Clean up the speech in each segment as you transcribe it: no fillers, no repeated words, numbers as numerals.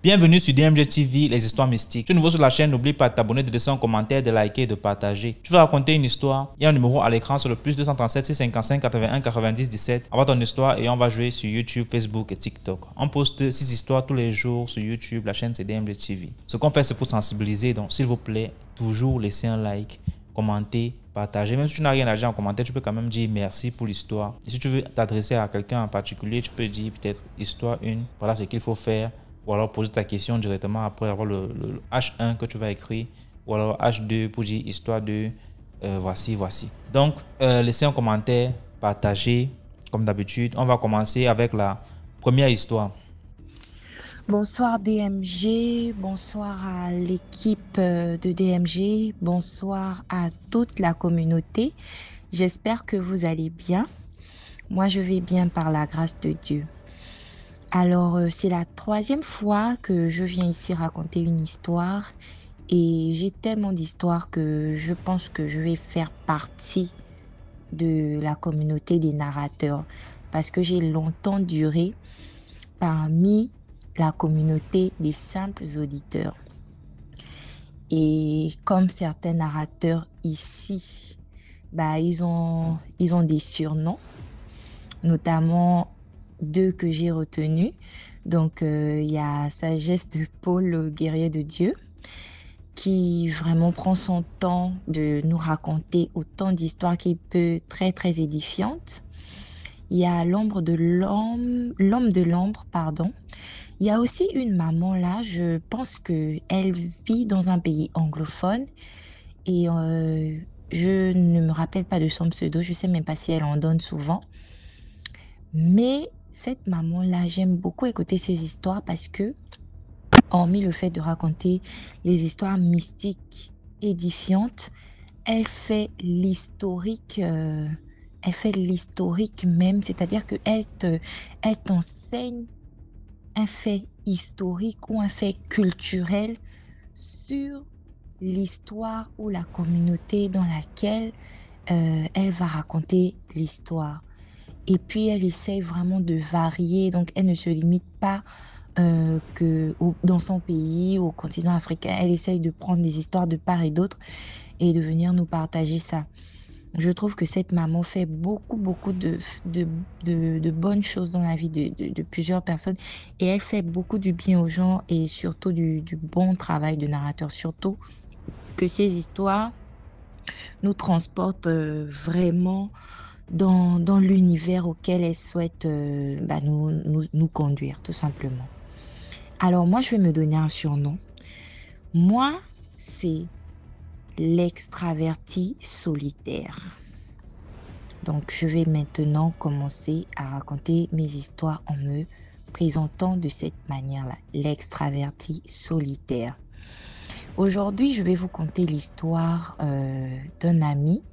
Bienvenue sur DMG TV, les histoires mystiques. Si tu es nouveau sur la chaîne, n'oublie pas de t'abonner, de laisser un commentaire, de liker et de partager. Je vais raconter une histoire. Il y a un numéro à l'écran sur le plus 237 655 81 90 17. Envoie ton histoire et on va jouer sur YouTube, Facebook et TikTok. On poste 6 histoires tous les jours sur YouTube. La chaîne c'est DMG TV. Ce qu'on fait c'est pour sensibiliser. Donc s'il vous plaît, toujours laissez un like, commenter, partager. Même si tu n'as rien à dire en commentaire, tu peux quand même dire merci pour l'histoire. Et si tu veux t'adresser à quelqu'un en particulier, tu peux dire peut-être histoire 1. Voilà ce qu'il faut faire. Ou alors poser ta question directement après avoir le H1 que tu vas écrire. Ou alors H2 pour dire histoire 2. Voici. Donc, laissez un commentaire, partagez comme d'habitude. On va commencer avec la première histoire. Bonsoir DMG, bonsoir à l'équipe de DMG, bonsoir à toute la communauté. J'espère que vous allez bien. Moi, je vais bien par la grâce de Dieu. Alors, c'est la 3e fois que je viens ici raconter une histoire et j'ai tellement d'histoires que je pense que je vais faire partie de la communauté des narrateurs parce que j'ai longtemps duré parmi la communauté des simples auditeurs. Et comme certains narrateurs ici, ils ont des surnoms, notamment 2 que j'ai retenus. Donc, il y a Sagesse de Paul, le guerrier de Dieu, qui vraiment prend son temps de nous raconter autant d'histoires qu'il peut, très, très édifiantes. Il y a l'homme de l'ombre, pardon. Il y a aussi une maman là, je pense qu'elle vit dans un pays anglophone et je ne me rappelle pas de son pseudo, je ne sais même pas si elle en donne souvent. Mais cette maman-là, j'aime beaucoup écouter ses histoires parce que, hormis le fait de raconter les histoires mystiques édifiantes, elle fait l'historique même, c'est-à-dire elle t'enseigne un fait historique ou un fait culturel sur l'histoire ou la communauté dans laquelle elle va raconter l'histoire. Et puis, elle essaye vraiment de varier. Donc, elle ne se limite pas dans son pays, au continent africain. Elle essaye de prendre des histoires de part et d'autre et de venir nous partager ça. Je trouve que cette maman fait beaucoup de bonnes choses dans la vie de plusieurs personnes. Et elle fait beaucoup du bien aux gens et surtout du bon travail de narrateur. Surtout que ces histoires nous transportent vraiment dans l'univers auquel elle souhaite nous conduire, tout simplement. Alors, moi, je vais me donner un surnom. Moi, c'est l'extraverti solitaire. Donc, je vais maintenant commencer à raconter mes histoires en me présentant de cette manière-là, l'extraverti solitaire. Aujourd'hui, je vais vous conter l'histoire d'un ami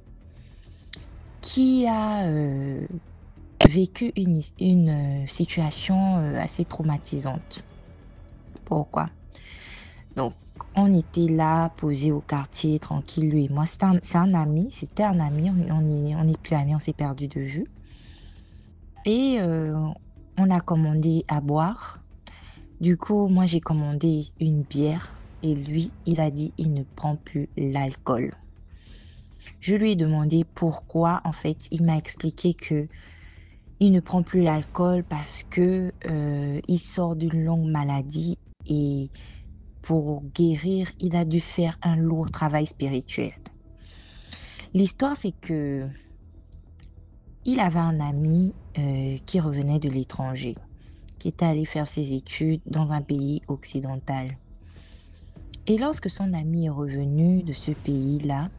qui a vécu une situation assez traumatisante. Pourquoi? Donc, on était là, posé au quartier, tranquille, lui et moi. C'était un ami, on n'est plus amis, on s'est perdu de vue. Et on a commandé à boire. Du coup, moi, j'ai commandé une bière et lui, il a dit il ne prend plus l'alcool. Je lui ai demandé pourquoi. En fait, il m'a expliqué que il ne prend plus l'alcool parce que il sort d'une longue maladie et pour guérir, il a dû faire un lourd travail spirituel. L'histoire, c'est que il avait un ami qui revenait de l'étranger, qui était allé faire ses études dans un pays occidental. Et lorsque son ami est revenu de ce pays-là,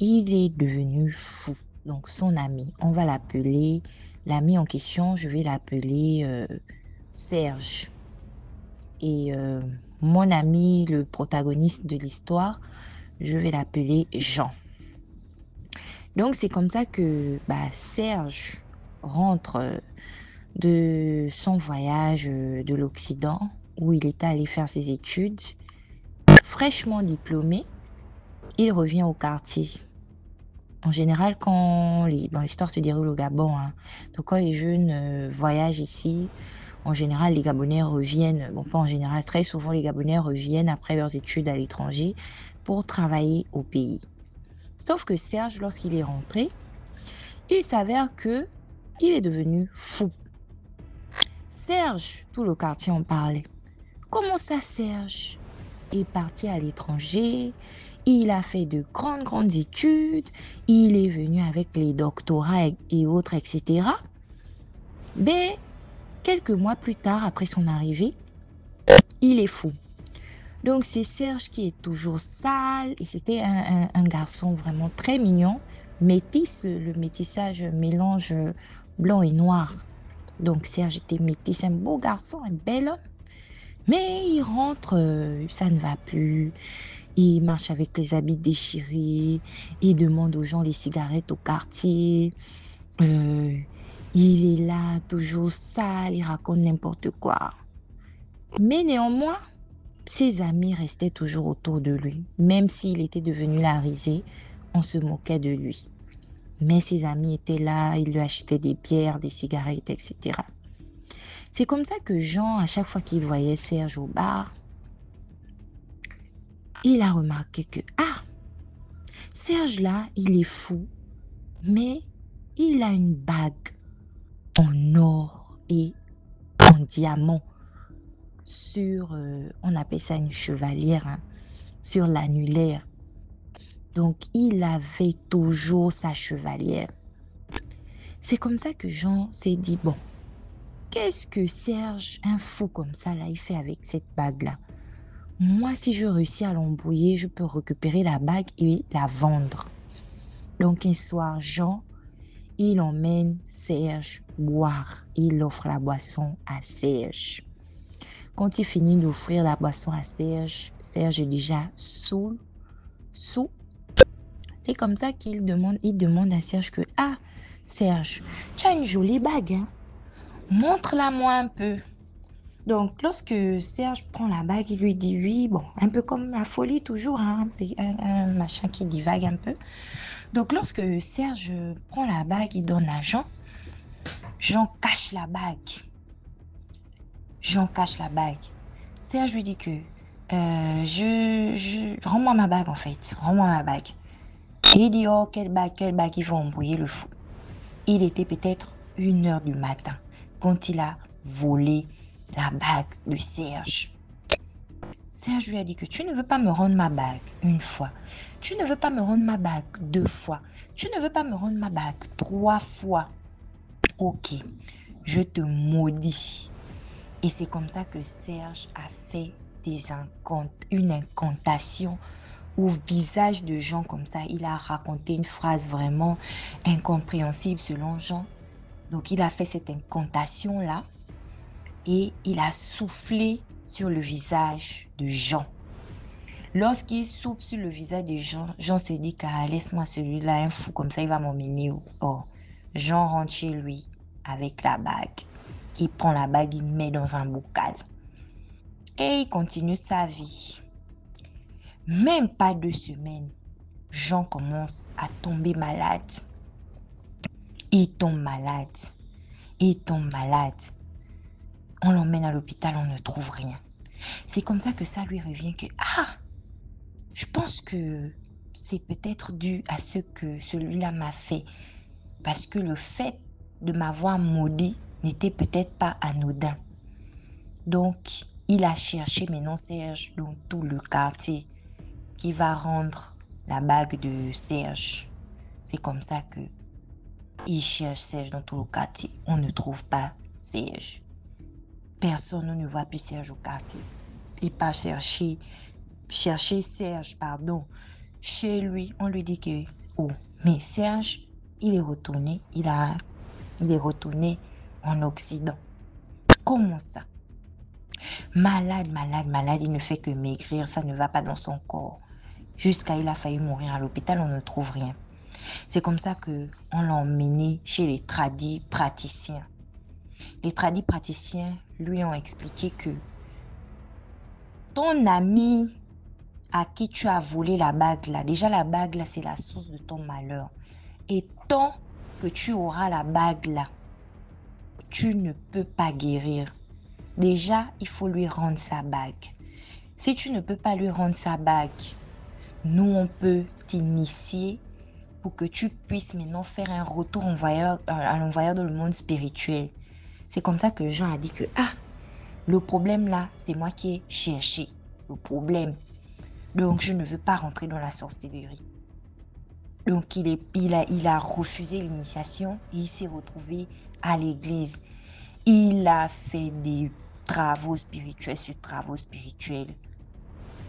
il est devenu fou. Donc son ami, on va l'appeler, l'ami en question, je vais l'appeler Serge. Et mon ami, le protagoniste de l'histoire, je vais l'appeler Jean. Donc c'est comme ça que Serge rentre de son voyage de l'Occident où il était allé faire ses études. Fraîchement diplômé, il revient au quartier. En général, bon, l'histoire se déroule au Gabon, hein. Donc, quand les jeunes voyagent ici, en général, les Gabonais reviennent, bon, pas en général, très souvent, les Gabonais reviennent après leurs études à l'étranger pour travailler au pays. Sauf que Serge, lorsqu'il est rentré, il s'avère que il est devenu fou. Serge, tout le quartier en parlait. Comment ça, Serge est parti à l'étranger, il a fait de grandes, grandes études, il est venu avec les doctorats et autres, etc. Mais quelques mois plus tard, après son arrivée, il est fou. Donc, c'est Serge qui est toujours sale et c'était un garçon vraiment très mignon, métis, le métissage mélange blanc et noir. Donc, Serge était métis, un beau garçon, un bel homme. Mais il rentre, ça ne va plus. Il marche avec les habits déchirés. Il demande aux gens les cigarettes au quartier. Euh, il est là, toujours sale, il raconte n'importe quoi. Mais néanmoins, ses amis restaient toujours autour de lui. Même s'il était devenu la risée, on se moquait de lui. Mais ses amis étaient là, ils lui achetaient des bières, des cigarettes, etc. C'est comme ça que Jean, à chaque fois qu'il voyait Serge au bar, il a remarqué que, ah, Serge là, il est fou, mais il a une bague en or et en diamant sur, on appelle ça une chevalière, hein, sur l'annulaire. Donc, il avait toujours sa chevalière. C'est comme ça que Jean s'est dit, bon, qu'est-ce que Serge, un fou comme ça, là, il fait avec cette bague-là? Moi, si je réussis à l'embrouiller, je peux récupérer la bague et la vendre. Donc, un soir, Jean, il emmène Serge boire. Il offre la boisson à Serge. Quand il finit d'offrir la boisson à Serge, Serge est déjà sous. C'est comme ça qu'il demande à Serge que, ah, Serge, tu as une jolie bague, hein? Montre-la-moi un peu. Donc, lorsque Serge prend la bague, il lui dit oui, bon, un peu comme la folie toujours, hein, un machin qui divague un peu. Donc, lorsque Serge prend la bague, il donne à Jean. Jean cache la bague. Jean cache la bague. Serge lui dit que rends-moi ma bague en fait, rends-moi ma bague. Et il dit oh quelle bague, ils vont embrouiller le fou. Il était peut-être 1h du matin quand il a volé la bague de Serge. Serge lui a dit que tu ne veux pas me rendre ma bague une fois, tu ne veux pas me rendre ma bague 2 fois, tu ne veux pas me rendre ma bague 3 fois. Ok, je te maudis. Et c'est comme ça que Serge a fait une incantation au visage de Jean comme ça. Il a raconté une phrase vraiment incompréhensible selon Jean. Donc il a fait cette incantation-là et il a soufflé sur le visage de Jean. Lorsqu'il souffle sur le visage de Jean, Jean s'est dit qu'à laisse-moi celui-là, un fou comme ça, il va m'emmener. Oh, Jean rentre chez lui avec la bague. Il prend la bague, il met dans un bocal. Et il continue sa vie. Même pas 2 semaines, Jean commence à tomber malade. Il tombe malade. Il tombe malade. On l'emmène à l'hôpital, on ne trouve rien. C'est comme ça que ça lui revient que, je pense que c'est peut-être dû à ce que celui-là m'a fait. Parce que le fait de m'avoir maudit n'était peut-être pas anodin. Donc, il a cherché maintenant Serge dans tout le quartier qui va rendre la bague de Serge. C'est comme ça que il cherche Serge dans tout le quartier. On ne trouve pas Serge. Personne ne voit plus Serge au quartier. Il part chercher Serge, chez lui. On lui dit que, mais Serge, il est retourné en Occident. Comment ça? Malade, il ne fait que maigrir, ça ne va pas dans son corps. Jusqu'à il a failli mourir à l'hôpital, on ne trouve rien. C'est comme ça qu'on l'a emmené chez les tradis praticiens. Les tradis praticiens lui ont expliqué que ton ami à qui tu as volé la bague là, déjà la bague là, c'est la source de ton malheur. Et tant que tu auras la bague là, tu ne peux pas guérir. Déjà, il faut lui rendre sa bague. Si tu ne peux pas lui rendre sa bague, nous, on peut t'initier pour que tu puisses maintenant faire un retour à l'envoyeur dans le monde spirituel. C'est comme ça que Jean a dit que, le problème là, c'est moi qui ai cherché le problème. Donc, je ne veux pas rentrer dans la sorcellerie. Donc, il a refusé l'initiation et il s'est retrouvé à l'église. Il a fait des travaux spirituels sur travaux spirituels.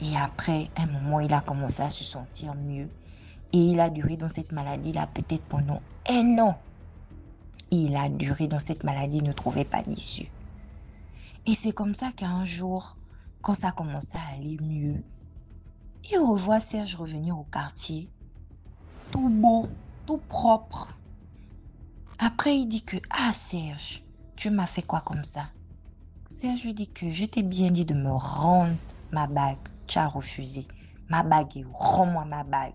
Et après, un moment, il a commencé à se sentir mieux. Et il a duré dans cette maladie là peut-être pendant 1 an. Il a duré dans cette maladie, il ne trouvait pas d'issue. Et c'est comme ça qu'un jour, quand ça commençait à aller mieux, il revoit Serge revenir au quartier, tout beau, tout propre. Après, il dit que, Serge, tu m'as fait quoi comme ça? Serge lui dit que je t'ai bien dit de me rendre ma bague. Tu as refusé. Ma bague, et rends-moi ma bague.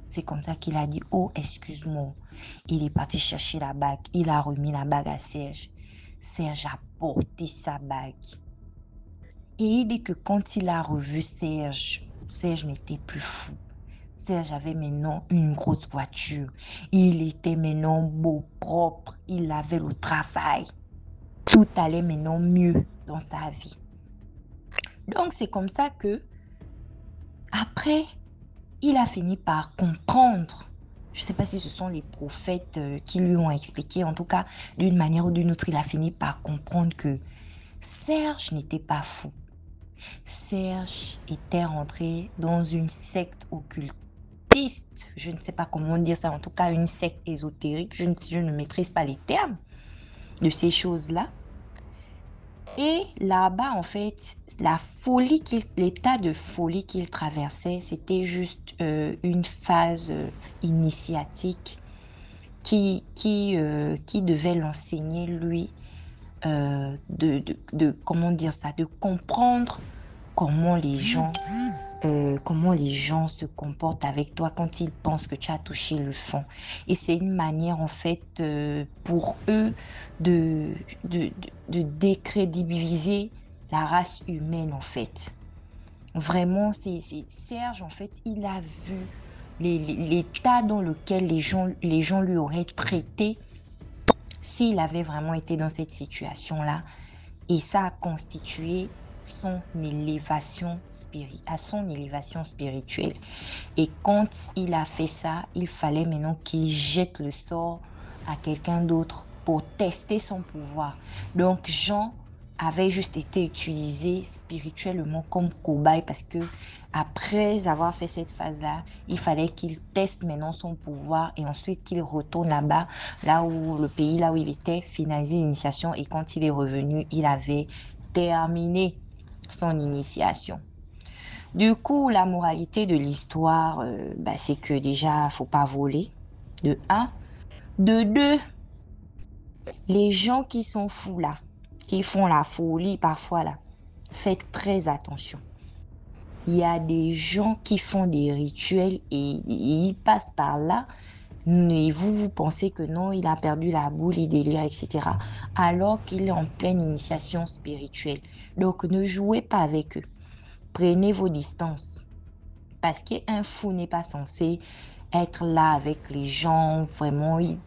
C'est comme ça qu'il a dit, oh, excuse-moi. Il est parti chercher la bague. Il a remis la bague à Serge. Serge a porté sa bague. Et il dit que quand il a revu Serge, Serge n'était plus fou. Serge avait maintenant une grosse voiture. Il était maintenant beau, propre. Il avait le travail. Tout allait maintenant mieux dans sa vie. Donc, c'est comme ça que, après, il a fini par comprendre. Je ne sais pas si ce sont les prophètes qui lui ont expliqué. En tout cas, d'une manière ou d'une autre, il a fini par comprendre que Serge n'était pas fou. Serge était rentré dans une secte occultiste. Je ne sais pas comment dire ça. En tout cas, une secte ésotérique. Je ne maîtrise pas les termes de ces choses-là. Et là-bas, en fait, l'état de folie qu'il traversait, c'était juste une phase initiatique qui devait l'enseigner, lui, comment dire ça, de comprendre comment les gens se comportent avec toi quand ils pensent que tu as touché le fond. Et c'est une manière, en fait, pour eux de décrédibiliser la race humaine, en fait. Vraiment, c'est Serge, en fait, il a vu l'état dans lequel les gens lui auraient traité s'il avait vraiment été dans cette situation-là. Et ça a constitué son élévation spirituelle. Et quand il a fait ça, il fallait maintenant qu'il jette le sort à quelqu'un d'autre pour tester son pouvoir. Donc Jean avait juste été utilisé spirituellement comme cobaye parce que après avoir fait cette phase-là, il fallait qu'il teste maintenant son pouvoir et ensuite qu'il retourne là-bas, là où le pays, là où il était, finaliser l'initiation. Et quand il est revenu, il avait terminé son initiation. Du coup, la moralité de l'histoire, c'est que déjà, faut pas voler, de 1. De 2, les gens qui sont fous là, qui font la folie parfois là, faites très attention. Il y a des gens qui font des rituels et ils passent par là. Et vous pensez que non, il a perdu la boule, il délire, etc. Alors qu'il est en pleine initiation spirituelle. Donc, ne jouez pas avec eux. Prenez vos distances. Parce qu'un fou n'est pas censé être là avec les gens. Vraiment, il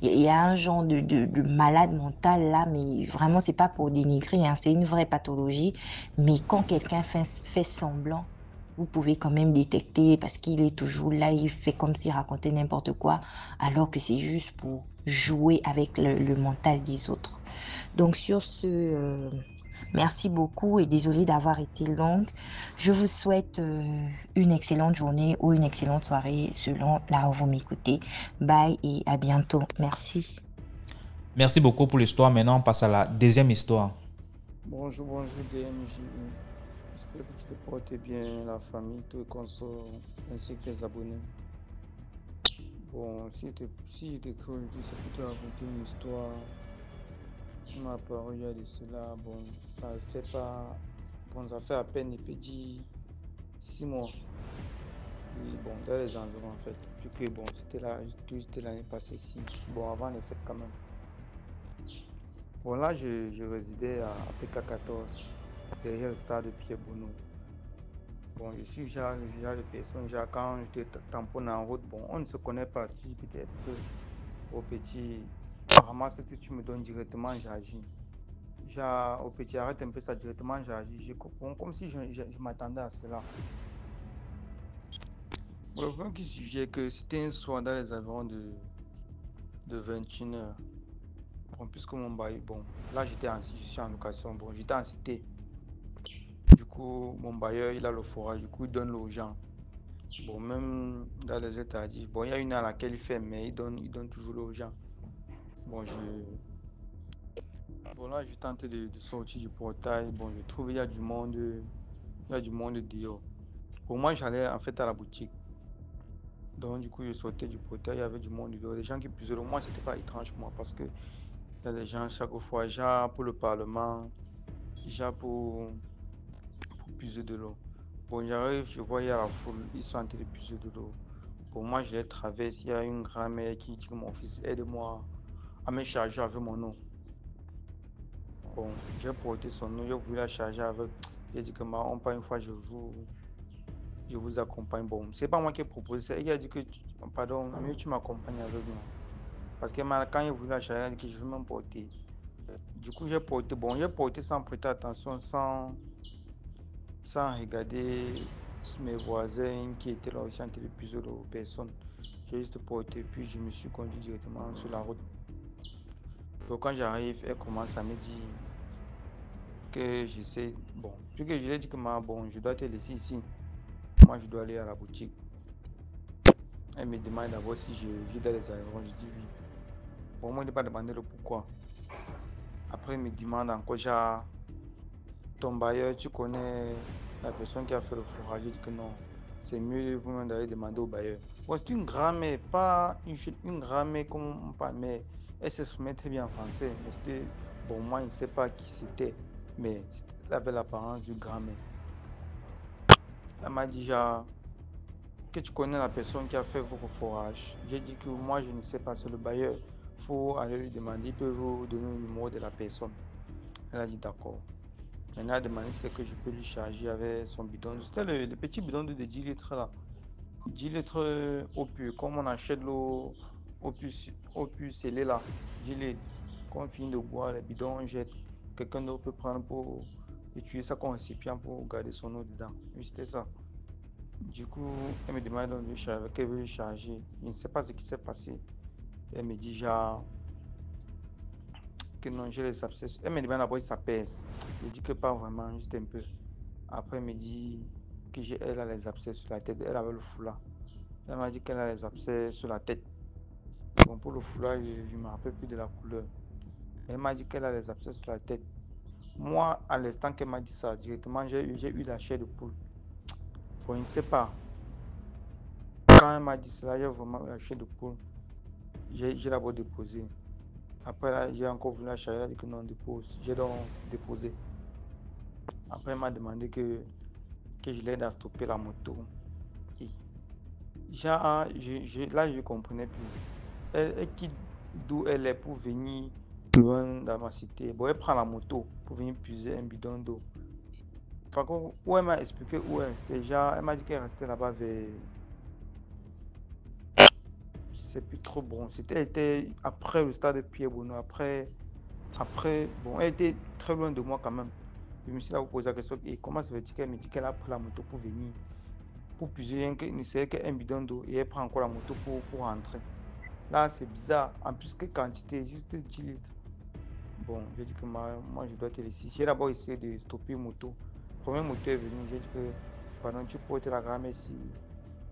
y a un genre de malade mental là, mais vraiment, c'est pas pour dénigrer, hein, c'est une vraie pathologie. Mais quand quelqu'un fait semblant, vous pouvez quand même détecter parce qu'il est toujours là, il fait comme s'il racontait n'importe quoi, alors que c'est juste pour jouer avec le mental des autres. Donc sur ce, merci beaucoup et désolée d'avoir été longue. Je vous souhaite une excellente journée ou une excellente soirée selon là où vous m'écoutez. Bye et à bientôt. Merci. Merci beaucoup pour l'histoire. Maintenant, on passe à la deuxième histoire. Bonjour DMJ. J'espère que tu te portes bien, la famille, tous les consorts, ainsi que les abonnés. Bon, si j'étais cru aujourd'hui, c'est pour te raconter une histoire qui m'a apparu il y a de cela. Bon, ça fait pas. Bon, ça fait à peine, il peut dire 6 mois. puis bon, dans les environs en fait. Puis que bon, c'était l'année passée si. Bon, avant les fêtes quand même. Bon, là, je résidais à PK14, derrière le stade de Pierre Bonneau. Bon, je suis déjà le genre de personne, déjà quand je te tamponne en route, bon, on ne se connaît pas. Tu dis peut-être que au petit, ramasse ce que tu me donnes directement, j'agis. Genre, au petit, arrête un peu ça directement, j'agis. Je comprends, comme si je m'attendais à cela. Bon, le problème qui sujet que c'était un soir dans les environs de 21h. Bon, puisque mon bail, bon, là je suis en location, bon, j'étais en cité. Du coup, mon bailleur, il a le forage, du coup, il donne l'eau aux gens. Bon, même dans les états dit, bon, il y a une à laquelle il fait, mais il donne toujours l'eau aux gens. Bon, bon, là, j'ai tenté de sortir du portail. Bon, je trouve il y a du monde, dehors. Pour moi, j'allais en fait à la boutique. Donc, du coup, je sortais du portail, il y avait du monde dehors. Les gens qui puisaient l'eau, moi, c'était pas étrange pour moi parce que il y a des gens chaque fois, genre pour le Parlement, genre pour puiser de l'eau. Bon, j'arrive, je vois, il y a la foule, ils sont en train de puiser de l'eau. Pour moi, je les traverse, il y a une grand-mère qui dit que mon fils, aide-moi à me charger avec mon eau. Bon, j'ai porté son eau, j'ai voulu la charger avec. J'ai dit que on pas une fois, je vous accompagne. Bon, c'est pas moi qui ai proposé ça. Il a dit que, pardon, mieux tu m'accompagnes avec moi. Parce que quand il a voulu la charger, il a dit que je veux même porter. Du coup, j'ai porté sans prêter attention, sans regarder mes voisins qui étaient là aussi en train de puiser aux personnes. J'ai juste porté, puis je me suis conduit directement sur la route. Donc quand j'arrive, elle commence à me dire que j'essaie. Bon, puis que je lui ai dit que bon, je dois te laisser ici. Moi, je dois aller à la boutique. Elle me demande d'abord si je vis dans les environs. Je dis oui. Bon, moi, je n'ai pas demandé le pourquoi. Après, elle me demande encore, genre, ton bailleur, tu connais la personne qui a fait le forage? Je dis que non. C'est mieux vous-même d'aller demander au bailleur. Bon, c'est une grand-mère, pas une grand-mère comme on parle, mais elle s'exprimait très bien en français. Mais c'était, bon, moi, je ne sais pas qui c'était, mais elle avait l'apparence d'une grand-mère. Elle m'a dit, genre, que tu connais la personne qui a fait votre forage. J'ai dit que moi, je ne sais pas, c'est le bailleur. Il faut aller lui demander, il peut vous donner le numéro de la personne. Elle a dit d'accord. Maintenant, elle a demandé si c'est que je peux lui charger avec son bidon. C'était le petit bidon de 10 litres là. 10 litres eau pure, comme on achète l'eau eau pure scellée là. 10 litres. Quand on finit de boire, le bidon, on jette. Quelqu'un d'autre peut prendre pour utiliser ça comme récipient pour garder son eau dedans. Oui, c'était ça. Du coup, elle me demande de charger, qu'elle veut charger. Je ne sais pas ce qui s'est passé. Elle me dit genre que non, j'ai les abscesses. Elle me demande d'abord si ça pèse. Je dis que pas vraiment, juste un peu. Après, elle me dit que elle a les abcès sur la tête. Elle avait le foulard. Elle m'a dit qu'elle a les abcès sur la tête. Bon, pour le foulard, je ne me rappelle plus de la couleur. Elle m'a dit qu'elle a les abcès sur la tête. Moi, à l'instant qu'elle m'a dit ça, directement, j'ai eu la chair de poule. Bon, je ne sais pas. Quand elle m'a dit cela, j'ai vraiment eu la chair de poule. J'ai d'abord déposé. Après, là, j'ai encore voulu la charger. Elle a dit que non, dépose. J'ai donc déposé. Après, elle m'a demandé que je l'aide à stopper la moto. Et genre, là, je ne comprenais plus. Elle quitte d'où elle est pour venir loin dans ma cité. Bon, elle prend la moto pour venir puiser un bidon d'eau. Par contre, où elle m'a expliqué où elle restait. Genre, elle m'a dit qu'elle restait là-bas vers. Je sais plus trop bon. Elle était après le stade de Pierre Bonneau. Après, bon, elle était très loin de moi quand même. Je me suis là posé la question. Et comment ça fait-il qu'elle me dit qu'elle a pris la moto pour venir? Pour puiser un bidon d'eau. Et elle prend encore la moto pour rentrer. Là, c'est bizarre. En plus, que quantité, juste 10 litres. Bon, j'ai dit que moi, je dois te laisser. J'ai d'abord essayé de stopper moto. Le premier moto est venu. J'ai dit que, pardon, tu peux te la grammer si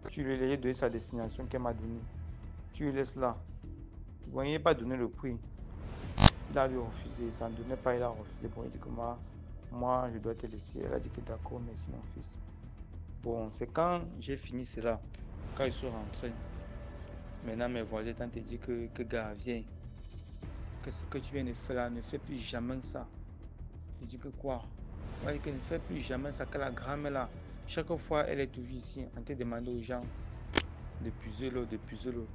tu lui as donné sa destination qu'elle m'a donnée. Tu lui laisses là. Bon, il n'a pas donné le prix. Il a lui refusé. Ça ne donnait pas, il a refusé. Bon, il dit que moi, je dois te laisser. Elle a dit que d'accord, merci mon fils. Bon, c'est quand j'ai fini cela, quand je suis rentré. Maintenant, mes voisins t'ont dit que gars, viens. Que ce que tu viens de faire là, ne fais plus jamais ça. Je dis que quoi? Ouais, que ne fais plus jamais ça, que la grand-mère là, Chaque fois, elle est toujours ici en train de demander aux gens de puiser l'eau,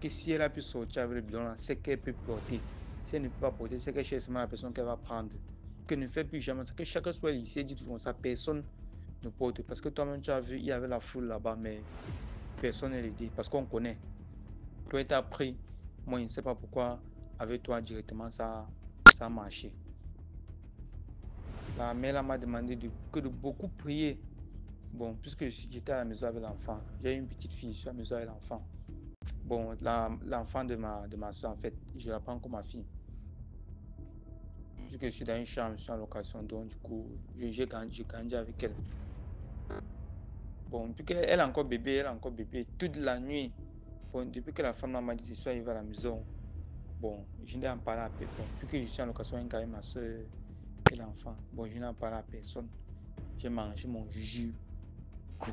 que si elle a pu sortir avec le bidon, c'est qu'elle peut porter. Si elle ne peut pas porter, c'est qu'elle cherche seulement la personne qu'elle va prendre. Que ne fait plus jamais. C'est que chaque soir, ici, elle dit toujours ça, personne ne porte. Parce que toi-même, tu as vu, il y avait la foule là-bas, mais personne n'est aidé. Parce qu'on connaît. Toi, tu as pris. Moi, je ne sais pas pourquoi, avec toi, directement, ça a marché. La mère m'a demandé de beaucoup prier. Bon, puisque j'étais à la maison avec l'enfant, j'ai une petite fille, je suis à la maison avec l'enfant. Bon, l'enfant de ma soeur, en fait, je la prends comme ma fille. Puisque je suis dans une chambre, je suis en location, donc du coup, j'ai grandi avec elle. Bon, depuis qu'elle est encore bébé, toute la nuit. Bon, depuis que la femme m'a dit ce soir, il va à la maison. Bon, je n'ai en parlé à personne. Depuis que je suis en location avec ma soeur et l'enfant, bon, je n'en parle à personne. J'ai mangé mon jus,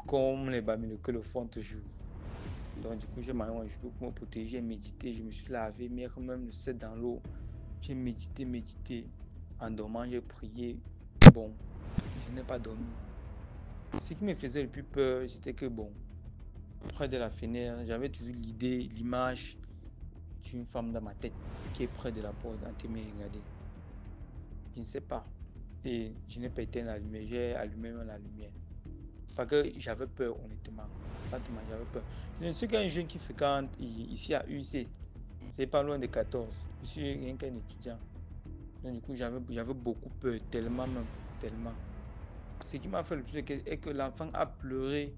comme les bamines que le font toujours. Donc, du coup, j'ai mangé mon jus pour me protéger, j'ai médité, je me suis lavé, mais même le set dans l'eau. J'ai médité. En dormant, j'ai prié. Bon, je n'ai pas dormi. Ce qui me faisait le plus peur, c'était que, bon, près de la fenêtre, j'avais toujours l'image d'une femme dans ma tête qui est près de la porte en train de me regarder. Je ne sais pas. Et je n'ai pas éteint la lumière, j'ai allumé la lumière. Parce que j'avais peur, honnêtement. Sentiment, j'avais peur. Je ne suis qu'un jeune qui fréquente ici à UIC. C'est pas loin de 14. Je suis rien qu'un étudiant. Donc, du coup, j'avais beaucoup peur, tellement même, tellement. Ce qui m'a fait le plus est que l'enfant a pleuré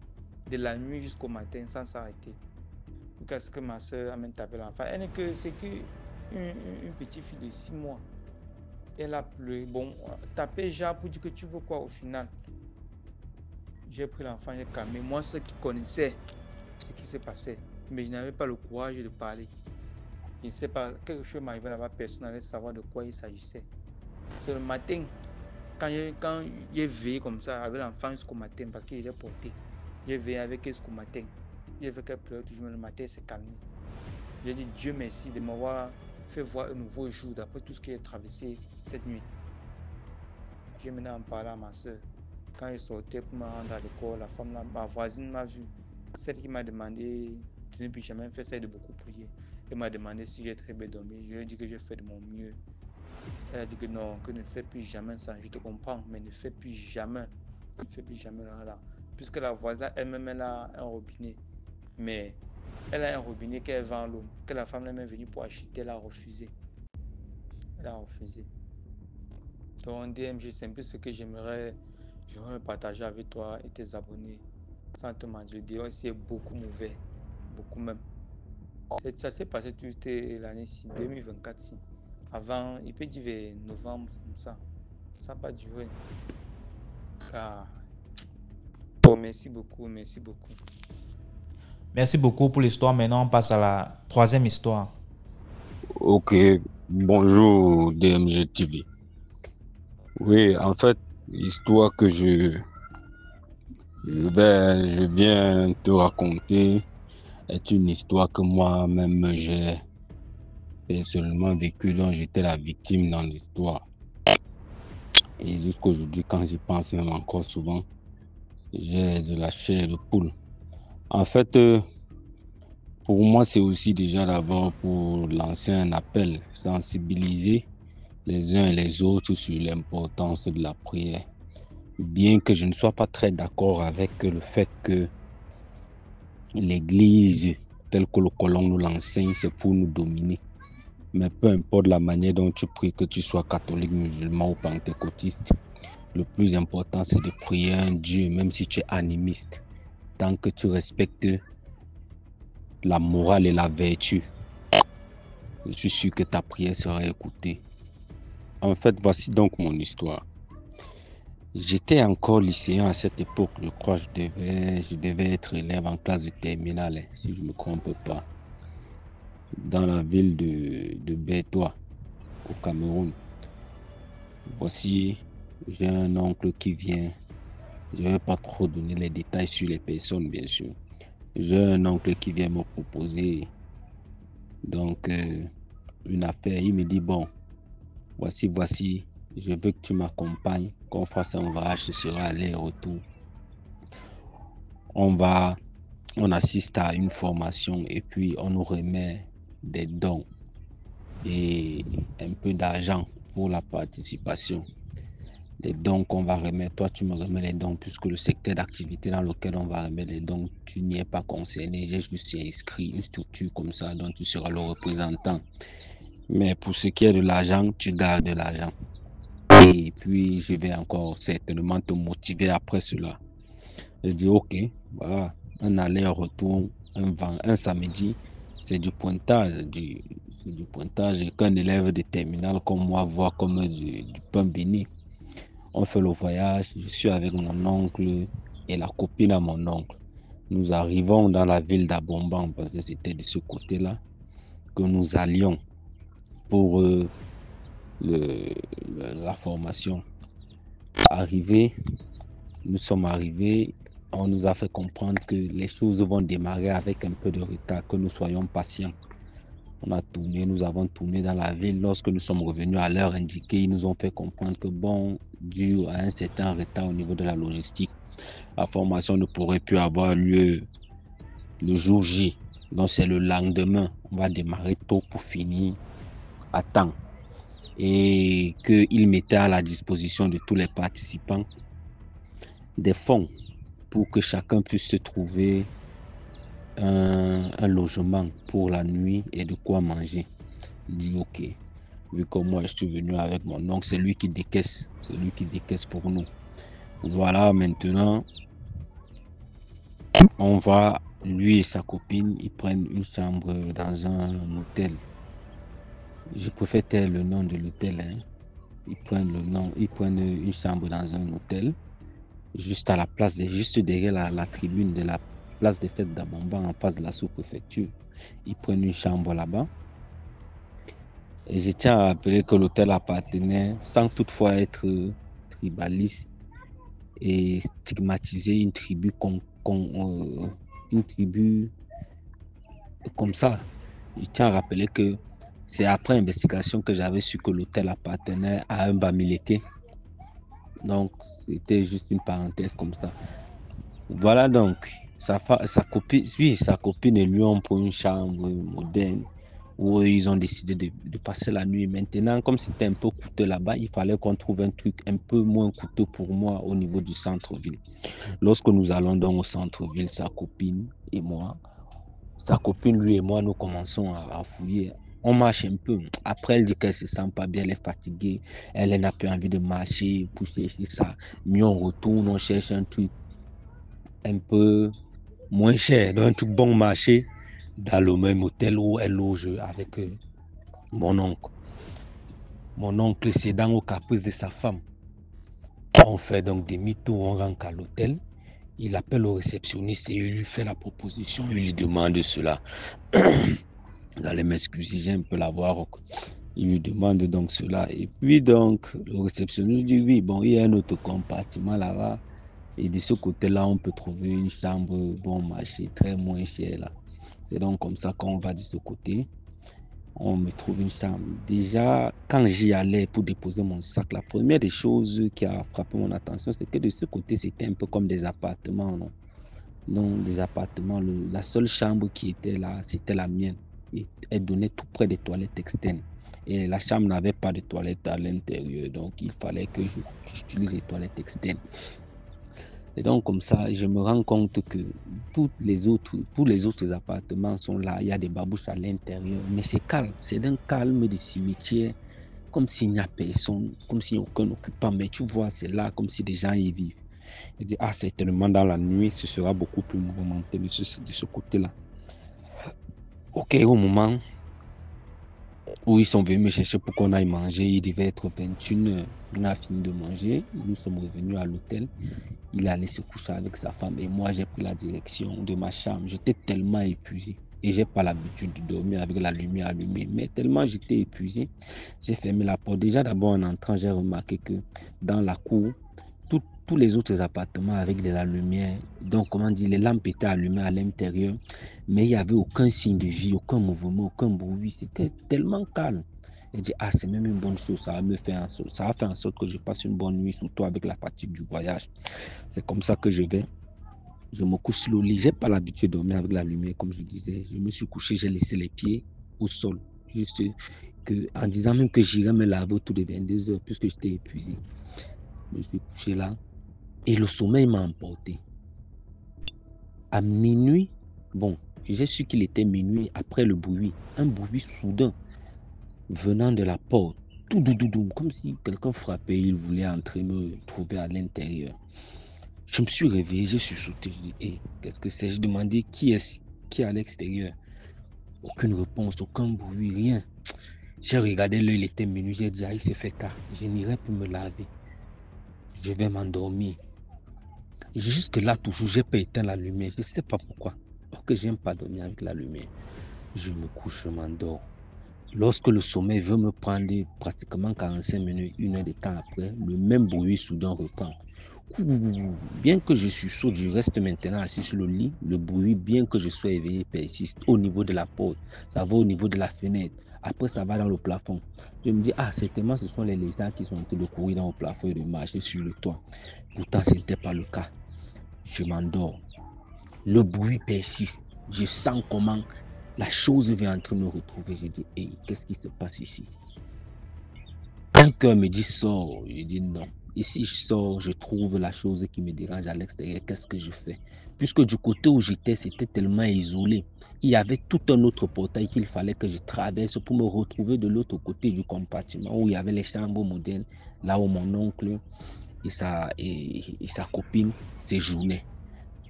de la nuit jusqu'au matin sans s'arrêter. Jusqu'à ce que ma soeur a même tapé l'enfant. C'est une petite fille de 6 mois. Elle a pleuré. Bon, tapé genre pour dire que tu veux quoi au final. J'ai pris l'enfant, j'ai calmé. Moi, ceux qui connaissaient ce qui s'est passé, mais je n'avais pas le courage de parler. Je ne sais pas, quelque chose m'arrivait là-bas, personne n'allait savoir de quoi il s'agissait. C'est le matin, quand j'ai veillé comme ça avec l'enfant jusqu'au matin, parce qu'il était porté, j'ai veillé avec elle jusqu'au matin. J'ai vu qu'elle pleurait toujours, le matin, elle s'est calmée. J'ai dit Dieu merci de m'avoir fait voir un nouveau jour d'après tout ce que j'ai traversé cette nuit. J'ai maintenant en parlé à ma soeur. Quand elle sortait pour me rendre à l'école, la femme, ma voisine m'a vu. Celle qui m'a demandé de ne plus jamais faire ça et de beaucoup prier. Elle m'a demandé si j'ai très bien dormi. Je lui ai dit que j'ai fait de mon mieux. Elle a dit que non, que ne fais plus jamais ça. Je te comprends, mais ne fais plus jamais. Ne fais plus jamais là. Puisque la voisine elle-même, elle a un robinet. Mais elle a un robinet qu'elle vend l'eau. Que la femme elle est venue pour acheter, elle a refusé. Elle a refusé. Donc DMG, c'est un peu ce que j'aimerais partager avec toi et tes abonnés. Sans te mentir, le débat aussi est beaucoup mauvais. Beaucoup même. Ça s'est passé toute l'année-ci, 2024. Avant, il peut dire vers novembre, comme ça. Ça n'a pas duré. Car... Bon, merci beaucoup, merci beaucoup. Merci beaucoup pour l'histoire. Maintenant, on passe à la troisième histoire. Ok, bonjour DMG TV. Oui, en fait, l'histoire que je viens te raconter est une histoire que moi-même j'ai personnellement vécue, dont j'étais la victime dans l'histoire. Et jusqu'aujourd'hui, quand j'y pense même encore souvent, j'ai de la chair de poule. En fait, pour moi, c'est aussi déjà d'abord pour lancer un appel, sensibiliser les uns et les autres sur l'importance de la prière. Bien que je ne sois pas très d'accord avec le fait que l'Église, telle que le colon nous l'enseigne, c'est pour nous dominer. Mais peu importe la manière dont tu pries, que tu sois catholique, musulman ou pentecôtiste, le plus important, c'est de prier un Dieu, même si tu es animiste. Tant que tu respectes la morale et la vertu, je suis sûr que ta prière sera écoutée. En fait, voici donc mon histoire. J'étais encore lycéen à cette époque, je crois que je devais être élève en classe de terminale, si je ne me trompe pas, dans la ville de Bétois, au Cameroun. Voici, j'ai un oncle qui vient, je ne vais pas trop donner les détails sur les personnes, bien sûr. J'ai un oncle qui vient me proposer donc une affaire. Il me dit, bon, voici, je veux que tu m'accompagnes, qu'on fasse un voyage, ce sera aller-retour. on assiste à une formation et puis on nous remet des dons et un peu d'argent pour la participation. Les dons qu'on va remettre, toi tu me remets les dons puisque le secteur d'activité dans lequel on va remettre les dons, tu n'y es pas concerné. J'ai juste inscrit une structure comme ça dont tu seras le représentant. Mais pour ce qui est de l'argent, tu gardes de l'argent. Et puis je vais encore certainement te motiver après cela. Je dis ok, voilà, un aller-retour, un samedi, c'est du pointage, qu'un élève de terminale comme moi voit comme du pain béni. On fait le voyage, je suis avec mon oncle et la copine à mon oncle. Nous arrivons dans la ville d'Abomban parce que c'était de ce côté-là que nous allions pour la formation. Nous sommes arrivés, on nous a fait comprendre que les choses vont démarrer avec un peu de retard, que nous soyons patients. Nous avons tourné dans la ville. Lorsque nous sommes revenus à l'heure indiquée, ils nous ont fait comprendre que bon, dû à un certain retard au niveau de la logistique, la formation ne pourrait plus avoir lieu le jour J. Donc c'est le lendemain. On va démarrer tôt pour finir à temps. Et qu'ils mettaient à la disposition de tous les participants des fonds pour que chacun puisse se trouver un logement pour la nuit et de quoi manger. Je dis ok, vu que moi je suis venu avec mon oncle, c'est lui qui décaisse pour nous. Voilà, maintenant on va, lui et sa copine, ils prennent une chambre dans un hôtel. Je préfère taire le nom de l'hôtel, hein. Ils prennent une chambre dans un hôtel juste à la place, juste derrière la tribune de la place des fêtes d'Abomban en face de la sous-préfecture. Ils prennent une chambre là-bas. Et je tiens à rappeler que l'hôtel appartenait, sans toutefois être tribaliste et stigmatiser une tribu comme ça. Je tiens à rappeler que c'est après investigation que j'avais su que l'hôtel appartenait à un Bamileke. Donc, c'était juste une parenthèse comme ça. Voilà donc, sa copine et lui ont pris une chambre moderne où ils ont décidé de passer la nuit. Maintenant, comme c'était un peu coûteux là-bas, il fallait qu'on trouve un truc un peu moins coûteux pour moi au niveau du centre-ville. Lorsque nous allons donc au centre-ville, sa copine, lui et moi, nous commençons à fouiller. On marche un peu. Après, elle dit qu'elle se sent pas bien, elle est fatiguée. Elle n'a plus envie de marcher pour chercher ça. Mais on retourne, on cherche un truc un peu moins cher, donc un truc bon marché dans le même hôtel où elle loge avec mon oncle. Mon oncle cédant aux caprices de sa femme. On fait donc demi-tour, on rentre à l'hôtel. Il appelle le réceptionniste et il lui fait la proposition. Il lui demande cela. Vous allez m'excuser, j'ai un peu la voix. Il lui demande donc cela. Et puis donc, le réceptionniste dit oui, bon, il y a un autre compartiment là-bas. Et de ce côté-là, on peut trouver une chambre bon marché, très moins cher là. C'est donc comme ça qu'on va de ce côté. On me trouve une chambre. Déjà, quand j'y allais pour déposer mon sac, la première des choses qui a frappé mon attention, c'est que de ce côté, c'était un peu comme des appartements, non? Donc, des appartements. La seule chambre qui était là, c'était la mienne. Et elle donnait tout près des toilettes externes. Et la chambre n'avait pas de toilettes à l'intérieur. Donc, il fallait que j'utilise les toilettes externes. Et donc, comme ça, je me rends compte que tous les autres appartements sont là. Il y a des babouches à l'intérieur. Mais c'est calme. C'est d'un calme de cimetière. Comme s'il n'y a personne. Comme s'il n'y a aucun occupant. Mais tu vois, c'est là comme si des gens y vivent. Je dis, certainement dans la nuit, ce sera beaucoup plus mouvementé de ce côté-là. Ok, au moment où ils sont venus me chercher pour qu'on aille manger, il devait être 21h. On a fini de manger. Nous sommes revenus à l'hôtel. Il allait se coucher avec sa femme et moi j'ai pris la direction de ma chambre. J'étais tellement épuisé et j'ai pas l'habitude de dormir avec la lumière allumée, mais tellement j'étais épuisé, j'ai fermé la porte. Déjà d'abord en entrant, j'ai remarqué que dans la cour, tous les autres appartements avec de la lumière, donc comment dire, les lampes étaient allumées à l'intérieur, mais il n'y avait aucun signe de vie, aucun mouvement, aucun bruit. C'était tellement calme. J'ai dit, c'est même une bonne chose, ça va faire en sorte que je passe une bonne nuit, surtout avec la fatigue du voyage. C'est comme ça que je vais Je me couche sur le lit. J'ai pas l'habitude de dormir avec la lumière, comme je disais. Je me suis couché, j'ai laissé les pieds au sol. Juste en disant même que j'irais me laver autour de 22 heures, puisque j'étais épuisé. Je me suis couché là. Et le sommeil m'a emporté. À minuit, bon, j'ai su qu'il était minuit après le bruit. Un bruit soudain venant de la porte. Tout doudou, comme si quelqu'un frappait, il voulait entrer me trouver à l'intérieur. Je me suis réveillé, je suis sauté, je dis, hey, qu'est-ce que c'est? Je demandais qui est-ce qui est à l'extérieur. Aucune réponse, aucun bruit, rien. J'ai regardé l'heure, il était minuit, j'ai dit, ah, il s'est fait tard, je n'irai plus me laver. Je vais m'endormir. Jusque-là, toujours, j'ai pas éteint la lumière, je ne sais pas pourquoi. Parce que j'aime pas dormir avec la lumière. Je me couche, je m'endors. Lorsque le sommeil veut me prendre pratiquement 45 minutes, 1 heure de temps après, le même bruit soudain reprend. Bien que je suis sourd, je reste maintenant assis sur le lit. Le bruit, bien que je sois éveillé, persiste au niveau de la porte. Ça va au niveau de la fenêtre. Après, ça va dans le plafond. Je me dis, ah, certainement, ce sont les lézards qui sont en train de courir dans le plafond et de marcher sur le toit. Pourtant, ce n'était pas le cas. Je m'endors. Le bruit persiste. Je sens comment la chose vient en train de me retrouver. Je dis, hey, qu'est-ce qui se passe ici? Un cœur me dit, sors. Je dis, non. Et si je sors, je trouve la chose qui me dérange à l'extérieur. Qu'est-ce que je fais? Puisque du côté où j'étais, c'était tellement isolé. Il y avait tout un autre portail qu'il fallait que je traverse pour me retrouver de l'autre côté du compartiment où il y avait les chambres modernes, là où mon oncle et sa copine séjournaient.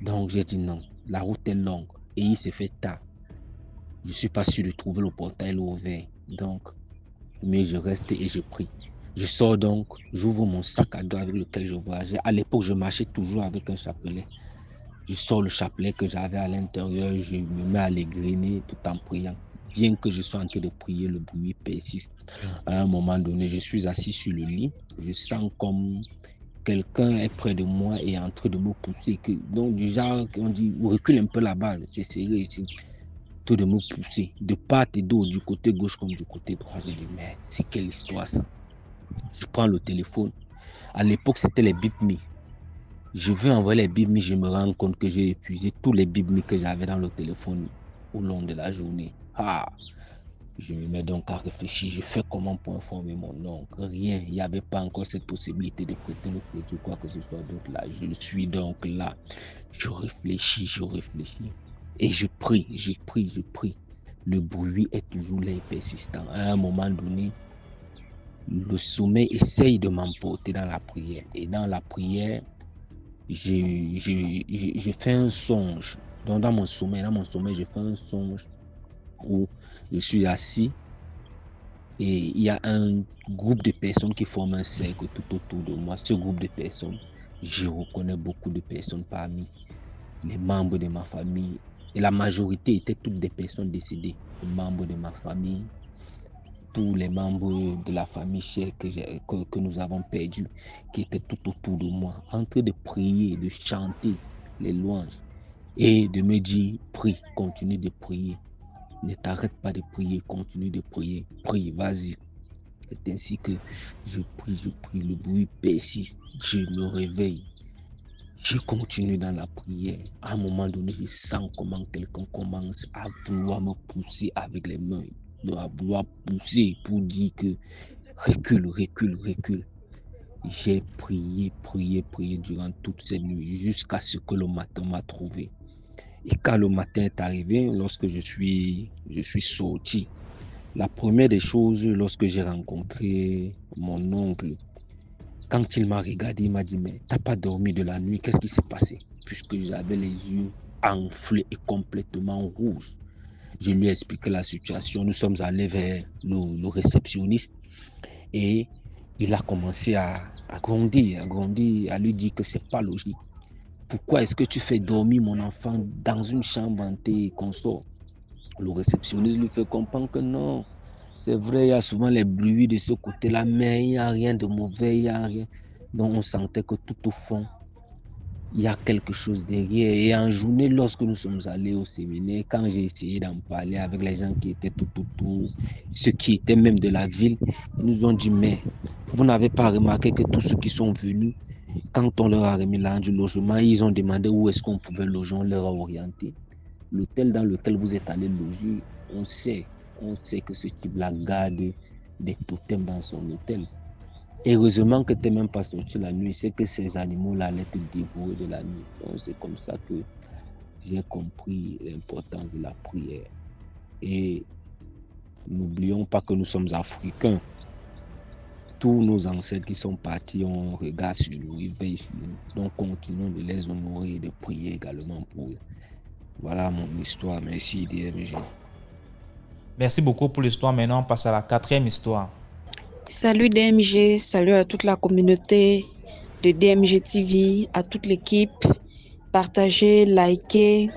Donc j'ai dit non, la route est longue et il s'est fait tard. Je ne suis pas sûr de trouver le portail ouvert. Donc, mais je reste et je prie. Je sors donc, j'ouvre mon sac à dos avec lequel je voyageais. À l'époque, je marchais toujours avec un chapelet. Je sors le chapelet que j'avais à l'intérieur, je me mets à l'égrener tout en priant. Bien que je sois en train de prier, le bruit persiste. À un moment donné, je suis assis sur le lit. Je sens comme quelqu'un est près de moi et est en train de me pousser. Donc, du genre, on dit, recule un peu là-bas, c'est serré ici. Tout de me pousser de part et d'autre, du côté gauche comme du côté droit. Je dis, mais c'est quelle histoire ça? Je prends le téléphone. À l'époque, c'était les Bip Me. Je veux envoyer les Bip Me, je me rends compte que j'ai épuisé tous les Bip Me que j'avais dans le téléphone au long de la journée. Je me mets donc à réfléchir. Je fais comment pour informer mon oncle? Rien. Il n'y avait pas encore cette possibilité de prêter le crédit, quoi que ce soit d'autre là. Je suis donc là. Je réfléchis. Et je prie. Le bruit est toujours là et persistant. À un moment donné, le sommeil essaye de m'emporter dans la prière. Et dans la prière, j'ai fait un songe. Donc dans mon sommeil, je fais un songe où je suis assis et il y a un groupe de personnes qui forment un cercle tout autour de moi. Ce groupe de personnes, je reconnais beaucoup de personnes parmi les membres de ma famille. Et la majorité étaient toutes des personnes décédées, les membres de ma famille, tous les membres de la famille chère que nous avons perdus, qui étaient tout autour de moi, en train de prier, de chanter les louanges et de me dire, prie, continue de prier. Ne t'arrête pas de prier, continue de prier. Prie, vas-y. C'est ainsi que je prie, le bruit persiste. Je me réveille. Je continue dans la prière. À un moment donné, je sens comment quelqu'un commence à vouloir me pousser avec les mains. À vouloir pousser pour dire que recule. J'ai prié durant toute cette nuit jusqu'à ce que le matin m'a trouvé. Et quand le matin est arrivé, lorsque je suis sorti, la première des choses, lorsque j'ai rencontré mon oncle, quand il m'a regardé, il m'a dit, mais t'as pas dormi de la nuit, qu'est-ce qui s'est passé? Puisque j'avais les yeux enflés et complètement rouges. Je lui ai expliqué la situation. Nous sommes allés vers le réceptionniste et il a commencé à grondir, à lui dire que c'est pas logique. Pourquoi est-ce que tu fais dormir mon enfant dans une chambre hantée et consort? Le réceptionniste lui fait comprendre que non. C'est vrai, il y a souvent les bruits de ce côté-là, mais il n'y a rien de mauvais, il n'y a rien. Donc on sentait que tout au fond, il y a quelque chose derrière. Et en journée, lorsque nous sommes allés au séminaire, quand j'ai essayé d'en parler avec les gens qui étaient tout autour, ceux qui étaient même de la ville, ils nous ont dit, mais vous n'avez pas remarqué que tous ceux qui sont venus, Quand on leur a remis l'argent du logement, ils ont demandé où est-ce qu'on pouvait loger, on leur a orienté. L'hôtel dans lequel vous êtes allé loger, on sait que ce type-là garde des totems dans son hôtel. Heureusement que tu n'es même pas sorti la nuit, c'est que ces animaux-là allaient te dévorer de la nuit. Donc c'est comme ça que j'ai compris l'importance de la prière. Et n'oublions pas que nous sommes africains. Tous nos ancêtres qui sont partis, on regarde sur nous, ils veillent sur nous. Donc continuons de les honorer et de prier également pour eux. Voilà mon histoire. Merci DMG. Merci beaucoup pour l'histoire. Maintenant, on passe à la 4e histoire. Salut DMG, salut à toute la communauté de DMG TV, à toute l'équipe. Partagez, likez,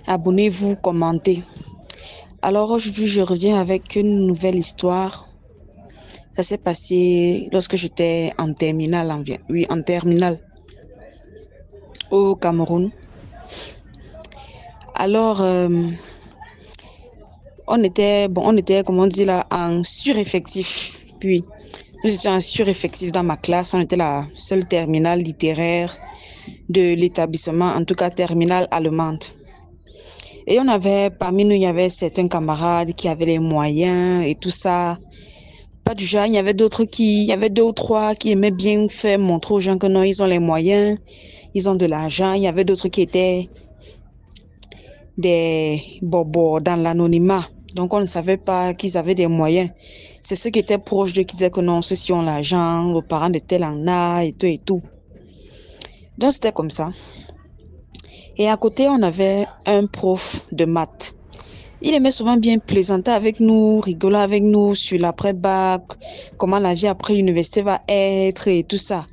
abonnez-vous, commentez. Alors aujourd'hui, je reviens avec une nouvelle histoire. Ça s'est passé lorsque j'étais en terminale, en terminale au Cameroun. Alors, on était, comme on dit là, en sureffectif. Puis, nous étions en sureffectif dans ma classe. On était la seule terminale littéraire de l'établissement, en tout cas terminale allemande. Et parmi nous, il y avait certains camarades qui avaient les moyens et tout ça. Pas du genre, il y avait deux ou trois qui aimaient bien faire montrer aux gens que non, ils ont les moyens, ils ont de l'argent. Il y avait d'autres qui étaient des bobos dans l'anonymat. Donc, on ne savait pas qu'ils avaient des moyens. C'est ceux qui étaient proches d'eux qui disaient que non, ceux-ci ont l'argent, le parent de tel en a et tout et tout. Donc, c'était comme ça. Et à côté, on avait un prof de maths. Il aimait souvent bien plaisanter avec nous, rigoler avec nous sur l'après-bac, comment la vie après l'université va être et tout ça.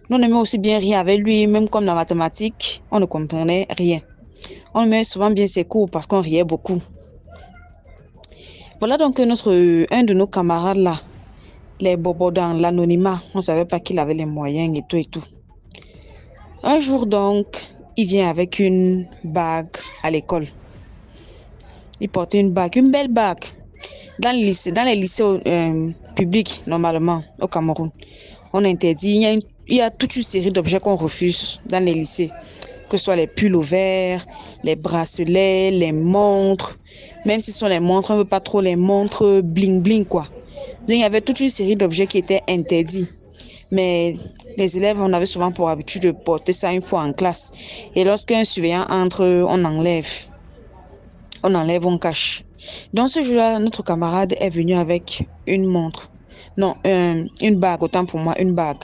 Nous, on aimait aussi bien rire avec lui, même comme la mathématique, on ne comprenait rien. On aimait souvent bien ses cours parce qu'on riait beaucoup. Voilà donc un de nos camarades là, les bobos dans l'anonymat, on ne savait pas qu'il avait les moyens et tout et tout. Un jour donc, il vient avec une bague à l'école. Il portait une belle bague. Dans les lycées publics, normalement, au Cameroun, on interdit, il y a toute une série d'objets qu'on refuse dans les lycées, que ce soit les pulls verts, les bracelets, les montres. Même si ce sont les montres, on ne veut pas trop les montres bling quoi. Donc il y avait toute une série d'objets qui étaient interdits. Mais les élèves, on avait souvent pour habitude de porter ça une fois en classe. Et lorsqu'un surveillant entre, on enlève, on cache. Dans ce jour-là, notre camarade est venu avec une montre. Non, une bague, autant pour moi, une bague.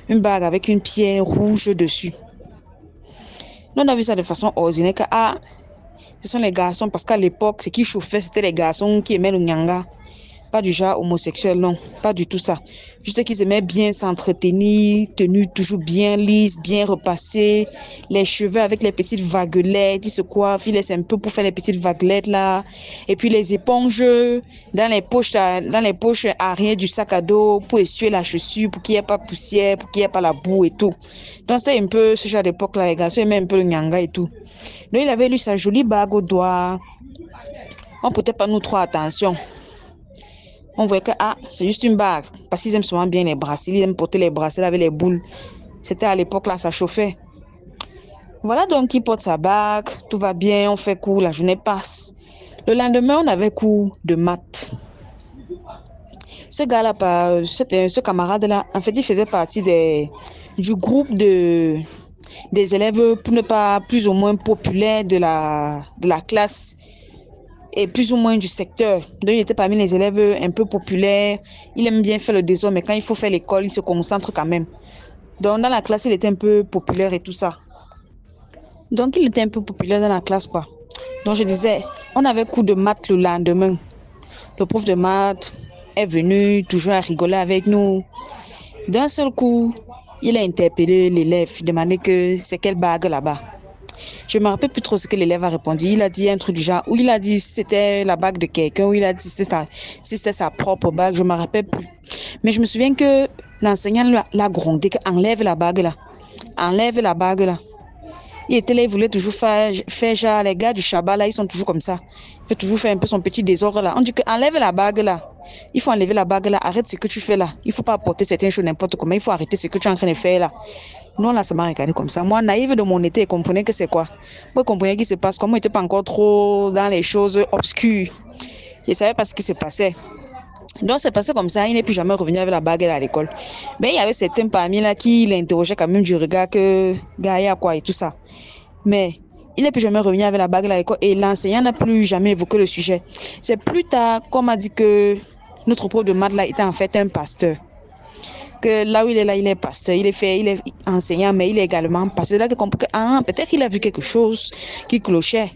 Une bague avec une pierre rouge dessus. Nous, on a vu ça de façon ordinaire que, ce sont les garçons, parce qu'à l'époque, ce qui chauffait, c'était les garçons qui aimaient le nyanga. Pas du genre homosexuel, non, pas du tout ça. Juste qu'ils aimaient bien s'entretenir, tenus toujours bien lisses, bien repassés, les cheveux avec les petites vaguelettes, ils se coiffent, ils laissent un peu pour faire les petites vaguelettes là. Et puis les éponges dans les poches arrière du sac à dos pour essuyer la chaussure, pour qu'il n'y ait pas poussière, pour qu'il n'y ait pas la boue et tout. Donc c'était un peu ce genre d'époque là, les garçons aimaient un peu le nyanga et tout. Donc il avait lu sa jolie bague au doigt. On ne portait pas nous trop attention. On voyait que c'est juste une bague. Parce qu'ils aiment souvent bien les bracelets. Ils aiment porter les bracelets avec les boules. C'était à l'époque là, ça chauffait. Voilà donc, il porte sa bague. Tout va bien, on fait cours, la journée passe. Le lendemain, on avait cours de maths. Ce gars-là, ce camarade-là, en fait, il faisait partie du groupe des élèves, pour ne pas plus ou moins populaires de la classe. Et plus ou moins du secteur. Donc, il était parmi les élèves un peu populaires. Il aime bien faire le désordre, mais quand il faut faire l'école, il se concentre quand même. Donc, dans la classe, il était un peu populaire et tout ça. Donc, il était un peu populaire dans la classe, quoi. Donc, je disais, on avait cours de maths le lendemain. Le prof de maths est venu, toujours à rigoler avec nous. D'un seul coup, il a interpellé l'élève, demandé que c'est quelle bague là-bas. Je ne me rappelle plus trop ce que l'élève a répondu. Il a dit un truc du genre, ou il a dit si c'était la bague de quelqu'un, ou il a dit si c'était sa propre bague, je ne me rappelle plus. Mais je me souviens que l'enseignant l'a grondé, enlève la bague là. Enlève la bague là. Il était là, il voulait toujours faire genre, les gars du Shabbat là, ils sont toujours comme ça. Il fait toujours faire un peu son petit désordre là. On dit que enlève la bague là. Il faut enlever la bague là, arrête ce que tu fais là. Il faut pas porter certaines choses n'importe comment, il faut arrêter ce que tu es en train de faire là. Non, là, ça m'a regardé comme ça. Moi, naïve de mon été, je comprenais que c'est quoi. Moi, je comprenais ce qui se passe. Comme moi, je n'étais pas encore trop dans les choses obscures. Je ne savais pas ce qui se passait. Donc, c'est passé comme ça. Il n'est plus jamais revenu avec la bague à l'école. Mais il y avait certains parmi là qui l'interrogeaient quand même du regard que Gaïa quoi et tout ça. Mais il n'est plus jamais revenu avec la bague à l'école et l'enseignant n'a plus jamais évoqué le sujet. C'est plus tard qu'on m'a dit que notre prof de maths là était en fait un pasteur. Que là où il est là, il est pasteur, il est enseignant, mais il est également pasteur. Là, que compris que peut-être qu'il a vu quelque chose qui clochait.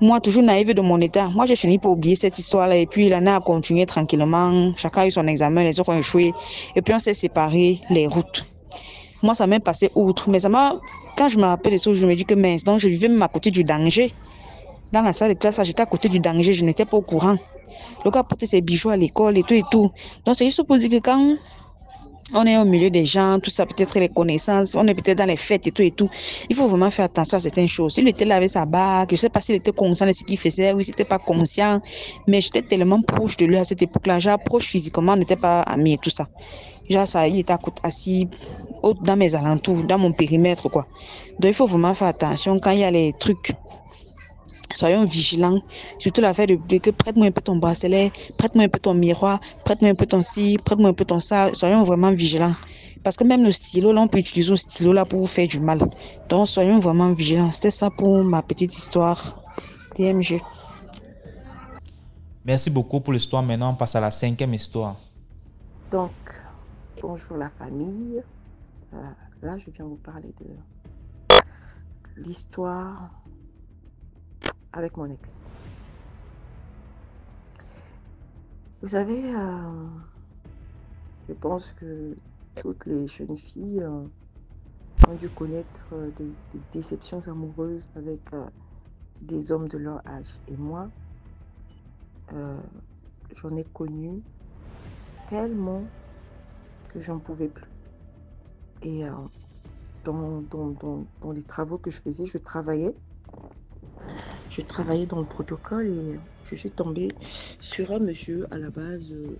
Moi, toujours naïve de mon état, moi j'ai fini par oublier cette histoire-là et puis il en a continué tranquillement. Chacun a eu son examen, les autres ont échoué et puis on s'est séparés les routes. Moi, ça m'est passé outre, mais quand je me rappelle de ça, je me dis que mince, donc je vivais même à côté du danger. Dans la salle de classe, j'étais à côté du danger, je n'étais pas au courant. Le gars portait ses bijoux à l'école et tout et tout. Donc c'est juste pour dire que quand on est au milieu des gens, tout ça, peut-être les connaissances, on est peut-être dans les fêtes et tout. Il faut vraiment faire attention à certaines choses. Il était là avec sa bague, je ne sais pas s'il était conscient de ce qu'il faisait, ou s'il n'était pas conscient, mais j'étais tellement proche de lui à cette époque-là, genre proche physiquement, on n'était pas amis et tout ça. Genre ça, il était assis dans mes alentours, dans mon périmètre, quoi. Donc il faut vraiment faire attention quand il y a les trucs. Soyons vigilants, surtout l'affaire de que prête-moi un peu ton bracelet, prête-moi un peu ton miroir, prête-moi un peu ton ci, prête-moi un peu ton ça. Soyons vraiment vigilants. Parce que même le stylo, là, on peut utiliser le stylo là pour vous faire du mal. Donc, soyons vraiment vigilants. C'était ça pour ma petite histoire. DMG. Merci beaucoup pour l'histoire. Maintenant, on passe à la 5e histoire. Donc, bonjour la famille. Là, je viens vous parler de l'histoire avec mon ex. Vous savez, je pense que toutes les jeunes filles ont dû connaître des déceptions amoureuses avec des hommes de leur âge. Et moi, j'en ai connu tellement que j'en pouvais plus. Et dans les travaux que je faisais, je travaillais dans le protocole et je suis tombée sur un monsieur. À la base, il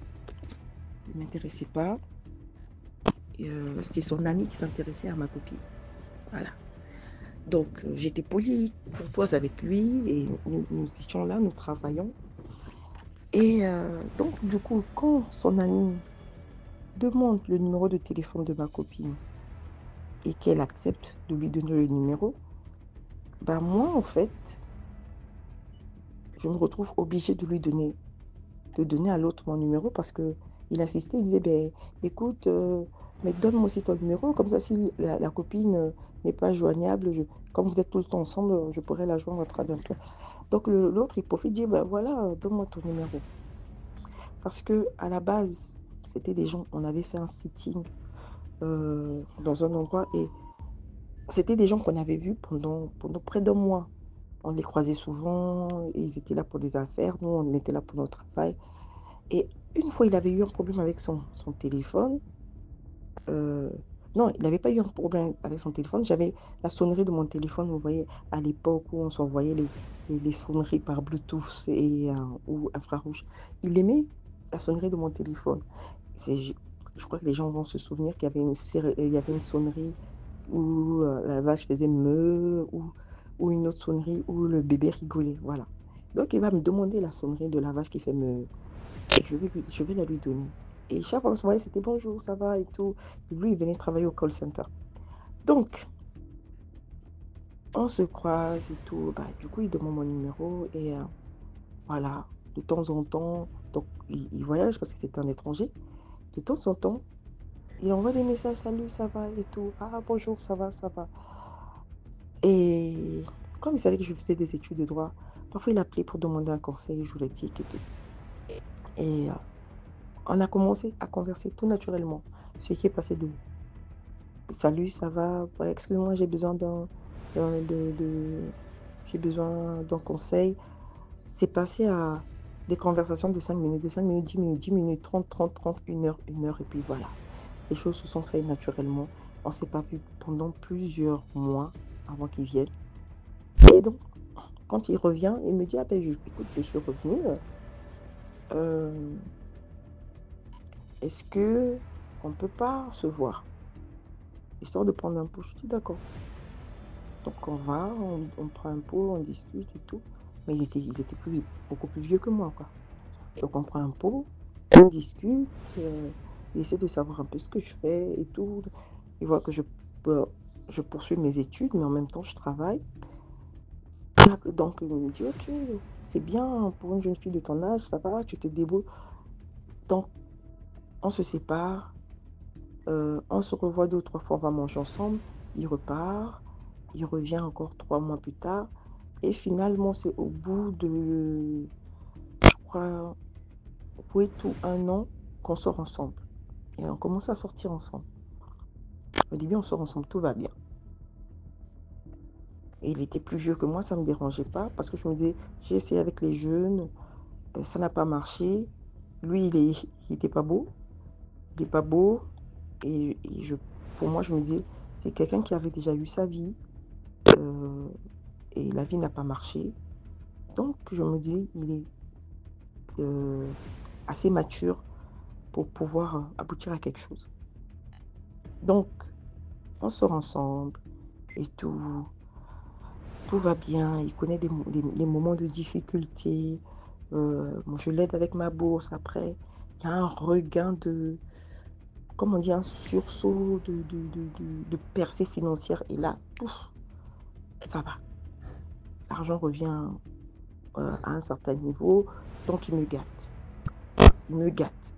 ne m'intéressait pas. C'est son ami qui s'intéressait à ma copine. Voilà. Donc, j'étais polie, courtoise avec lui et nous étions là, nous travaillons. Et donc, du coup, quand son ami demande le numéro de téléphone de ma copine et qu'elle accepte de lui donner le numéro, ben moi, en fait, je me retrouve obligée de donner à l'autre mon numéro parce qu'il insistait, il disait, ben, écoute, mais donne-moi aussi ton numéro, comme ça, si la copine n'est pas joignable, comme vous êtes tout le temps ensemble, je pourrais la joindre à travers toi. Donc, l'autre, il profite, dit, ben voilà, donne-moi ton numéro. Parce que à la base, c'était des gens, on avait fait un sitting dans un endroit et c'était des gens qu'on avait vus pendant près d'un mois. On les croisait souvent, ils étaient là pour des affaires, nous on était là pour notre travail. Et une fois, il avait eu un problème avec son téléphone. Non, il n'avait pas eu un problème avec son téléphone. J'avais la sonnerie de mon téléphone, vous voyez, à l'époque où on s'envoyait les sonneries par Bluetooth ou infrarouge. Il aimait la sonnerie de mon téléphone. Je crois que les gens vont se souvenir qu'il y avait une sonnerie où la vache faisait meuh, ou une autre sonnerie où le bébé rigolait. Voilà. Donc, il va me demander la sonnerie de la vache qui fait meuh. Je vais la lui donner. Et chaque fois qu'on se voyait, c'était bonjour, ça va et tout. Lui, il venait travailler au call center. Donc, on se croise et tout. Bah, du coup, il demande mon numéro et voilà, de temps en temps, donc il voyage parce que c'est un étranger. De temps en temps, il envoie des messages, salut, ça va et tout. Ah, bonjour, ça va, ça va. Et comme il savait que je faisais des études de droit, parfois il appelait pour demander un conseil juridique et tout. Et on a commencé à converser tout naturellement. Ce qui est passé de salut, ça va, ouais, excuse-moi, j'ai besoin d'un conseil. C'est passé à des conversations de 5 minutes, 10 minutes, 30, 1 heure, et puis voilà. Les choses se sont faites naturellement. On ne s'est pas vu pendant plusieurs mois. avant qu'il vienne. Et donc, quand il revient, il me dit, ah ben, écoute, je suis revenu. Est-ce que on peut pas se voir, histoire de prendre un pot? Je dis d'accord. Donc on va, on prend un pot, on discute et tout. Mais il était beaucoup plus vieux que moi, quoi. Donc on prend un pot, on discute, il essaie de savoir un peu ce que je fais et tout. Il voit que je poursuis mes études, mais en même temps je travaille. Donc il me dit, ok, c'est bien pour une jeune fille de ton âge, ça va, tu te débrouilles. Donc on se sépare, on se revoit 2 ou 3 fois, on va manger ensemble, il repart, il revient encore 3 mois plus tard. Et finalement, c'est au bout de, je crois, 8 ou 1 an qu'on sort ensemble. Et on commence à sortir ensemble. Au début, on sort ensemble, tout va bien. Et il était plus vieux que moi, ça ne me dérangeait pas parce que je me disais, j'ai essayé avec les jeunes, ça n'a pas marché. Lui, il était pas beau. Il n'est pas beau. Et pour moi, je me disais, c'est quelqu'un qui avait déjà eu sa vie. Et la vie n'a pas marché. Donc, je me dis, il est assez mature pour pouvoir aboutir à quelque chose. Donc, on sort ensemble et tout va bien. Il connaît des moments de difficulté. Je l'aide avec ma bourse. Après, il y a un regain de, comme on dit, un sursaut de percée financière. Et là, pouf, ça va. L'argent revient à un certain niveau. Donc, il me gâte. Il me gâte.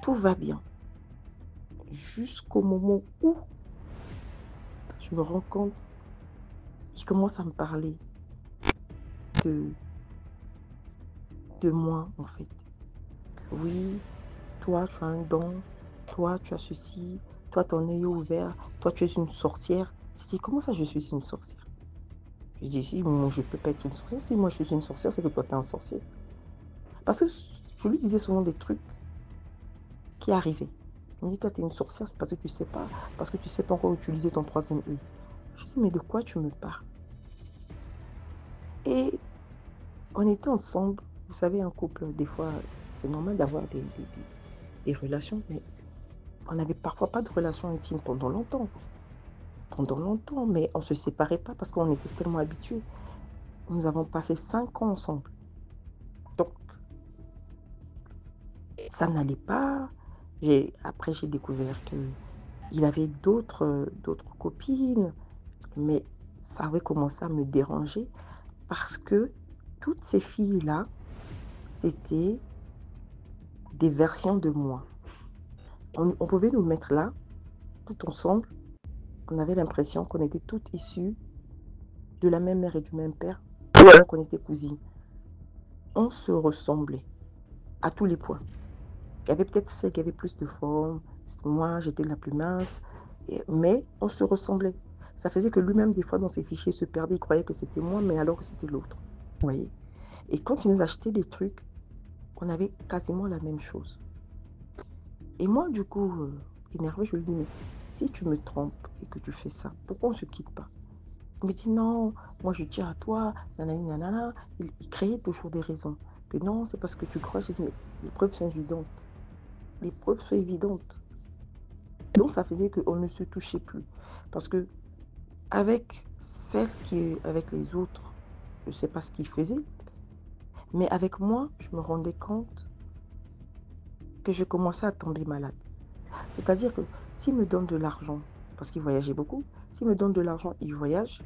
Tout va bien. Jusqu'au moment où je me rends compte qu'il commence à me parler de moi, en fait. Oui, toi, tu as un don. Toi, tu as ceci. Toi, ton œil ouvert. Toi, tu es une sorcière. Je dis, comment ça, je suis une sorcière? Je dis, si, moi, je ne peux pas être une sorcière. Si moi, je suis une sorcière, c'est que toi, tu es un sorcier. Parce que je lui disais souvent des trucs qui arrivaient. Il me dit, toi, tu es une sorcière, c'est parce que tu ne sais pas. Parce que tu ne sais pas encore utiliser ton 3e œil. Je dis, mais de quoi tu me parles? Et on était ensemble. Vous savez, un couple, des fois, c'est normal d'avoir des relations, mais on n'avait parfois pas de relations intimes pendant longtemps. Mais on ne se séparait pas parce qu'on était tellement habitués. Nous avons passé 5 ans ensemble. Donc, ça n'allait pas. Après, j'ai découvert qu'il avait d'autres copines, mais ça avait commencé à me déranger parce que toutes ces filles-là, c'était des versions de moi. On pouvait nous mettre là, tout ensemble. On avait l'impression qu'on était toutes issues de la même mère et du même père, ou alors qu'on était cousines. On se ressemblait à tous les points. Il y avait peut-être celle qui avait plus de forme, moi j'étais la plus mince, mais on se ressemblait. Ça faisait que lui-même, des fois, dans ses fichiers, se perdait. Il croyait que c'était moi, mais alors que c'était l'autre. Vous voyez? Et quand il nous achetait des trucs, on avait quasiment la même chose. Et moi, du coup, énervée, je lui dis, mais si tu me trompes et que tu fais ça, pourquoi on ne se quitte pas? Il me dit, non, moi je tiens à toi, nanani, nanana. Il créait toujours des raisons. Que non, c'est parce que tu crois. Je dis, mais les preuves sont évidentes. Les preuves sont évidentes. Donc ça faisait qu'on ne se touchait plus. Parce que avec celle qui est avec les autres, je ne sais pas ce qu'il faisait, mais avec moi, je me rendais compte que je commençais à tomber malade. C'est-à-dire que s'il me donne de l'argent, parce qu'il voyageait beaucoup, s'il me donne de l'argent, il voyage,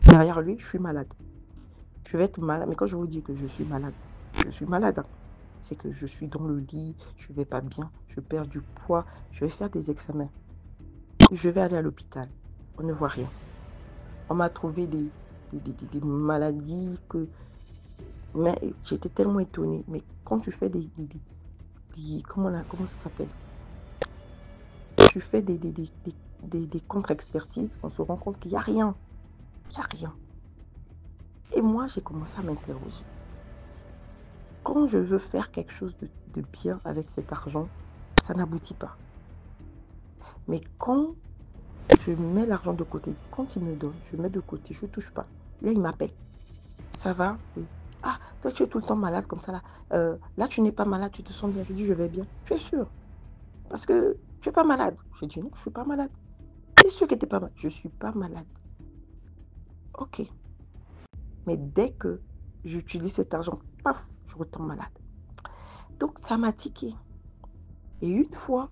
derrière lui, je suis malade. Je vais être malade, mais quand je vous dis que je suis malade, hein. C'est que je suis dans le lit, je ne vais pas bien, je perds du poids, je vais faire des examens. Je vais aller à l'hôpital, on ne voit rien. On m'a trouvé des maladies que... Mais j'étais tellement étonnée. Mais quand tu fais comment ça s'appelle? Tu fais des contre-expertises, on se rend compte qu'il n'y a rien. Il n'y a rien. Et moi, j'ai commencé à m'interroger. Quand je veux faire quelque chose de bien avec cet argent, ça n'aboutit pas. Mais quand Je mets l'argent de côté. Quand il me donne, je mets de côté, je ne touche pas. Là, il m'appelle. Ça va? Oui. Ah, toi, tu es tout le temps malade comme ça là. Là, tu n'es pas malade, tu te sens bien. Je dis, je vais bien. Tu es sûr? Parce que tu n'es pas malade. Je dis, non, je ne suis pas malade. Tu es sûr que tu n'es pas malade? Je ne suis pas malade. Ok. Mais dès que j'utilise cet argent, paf, je retombe malade. Donc, ça m'a tiqué. Et une fois,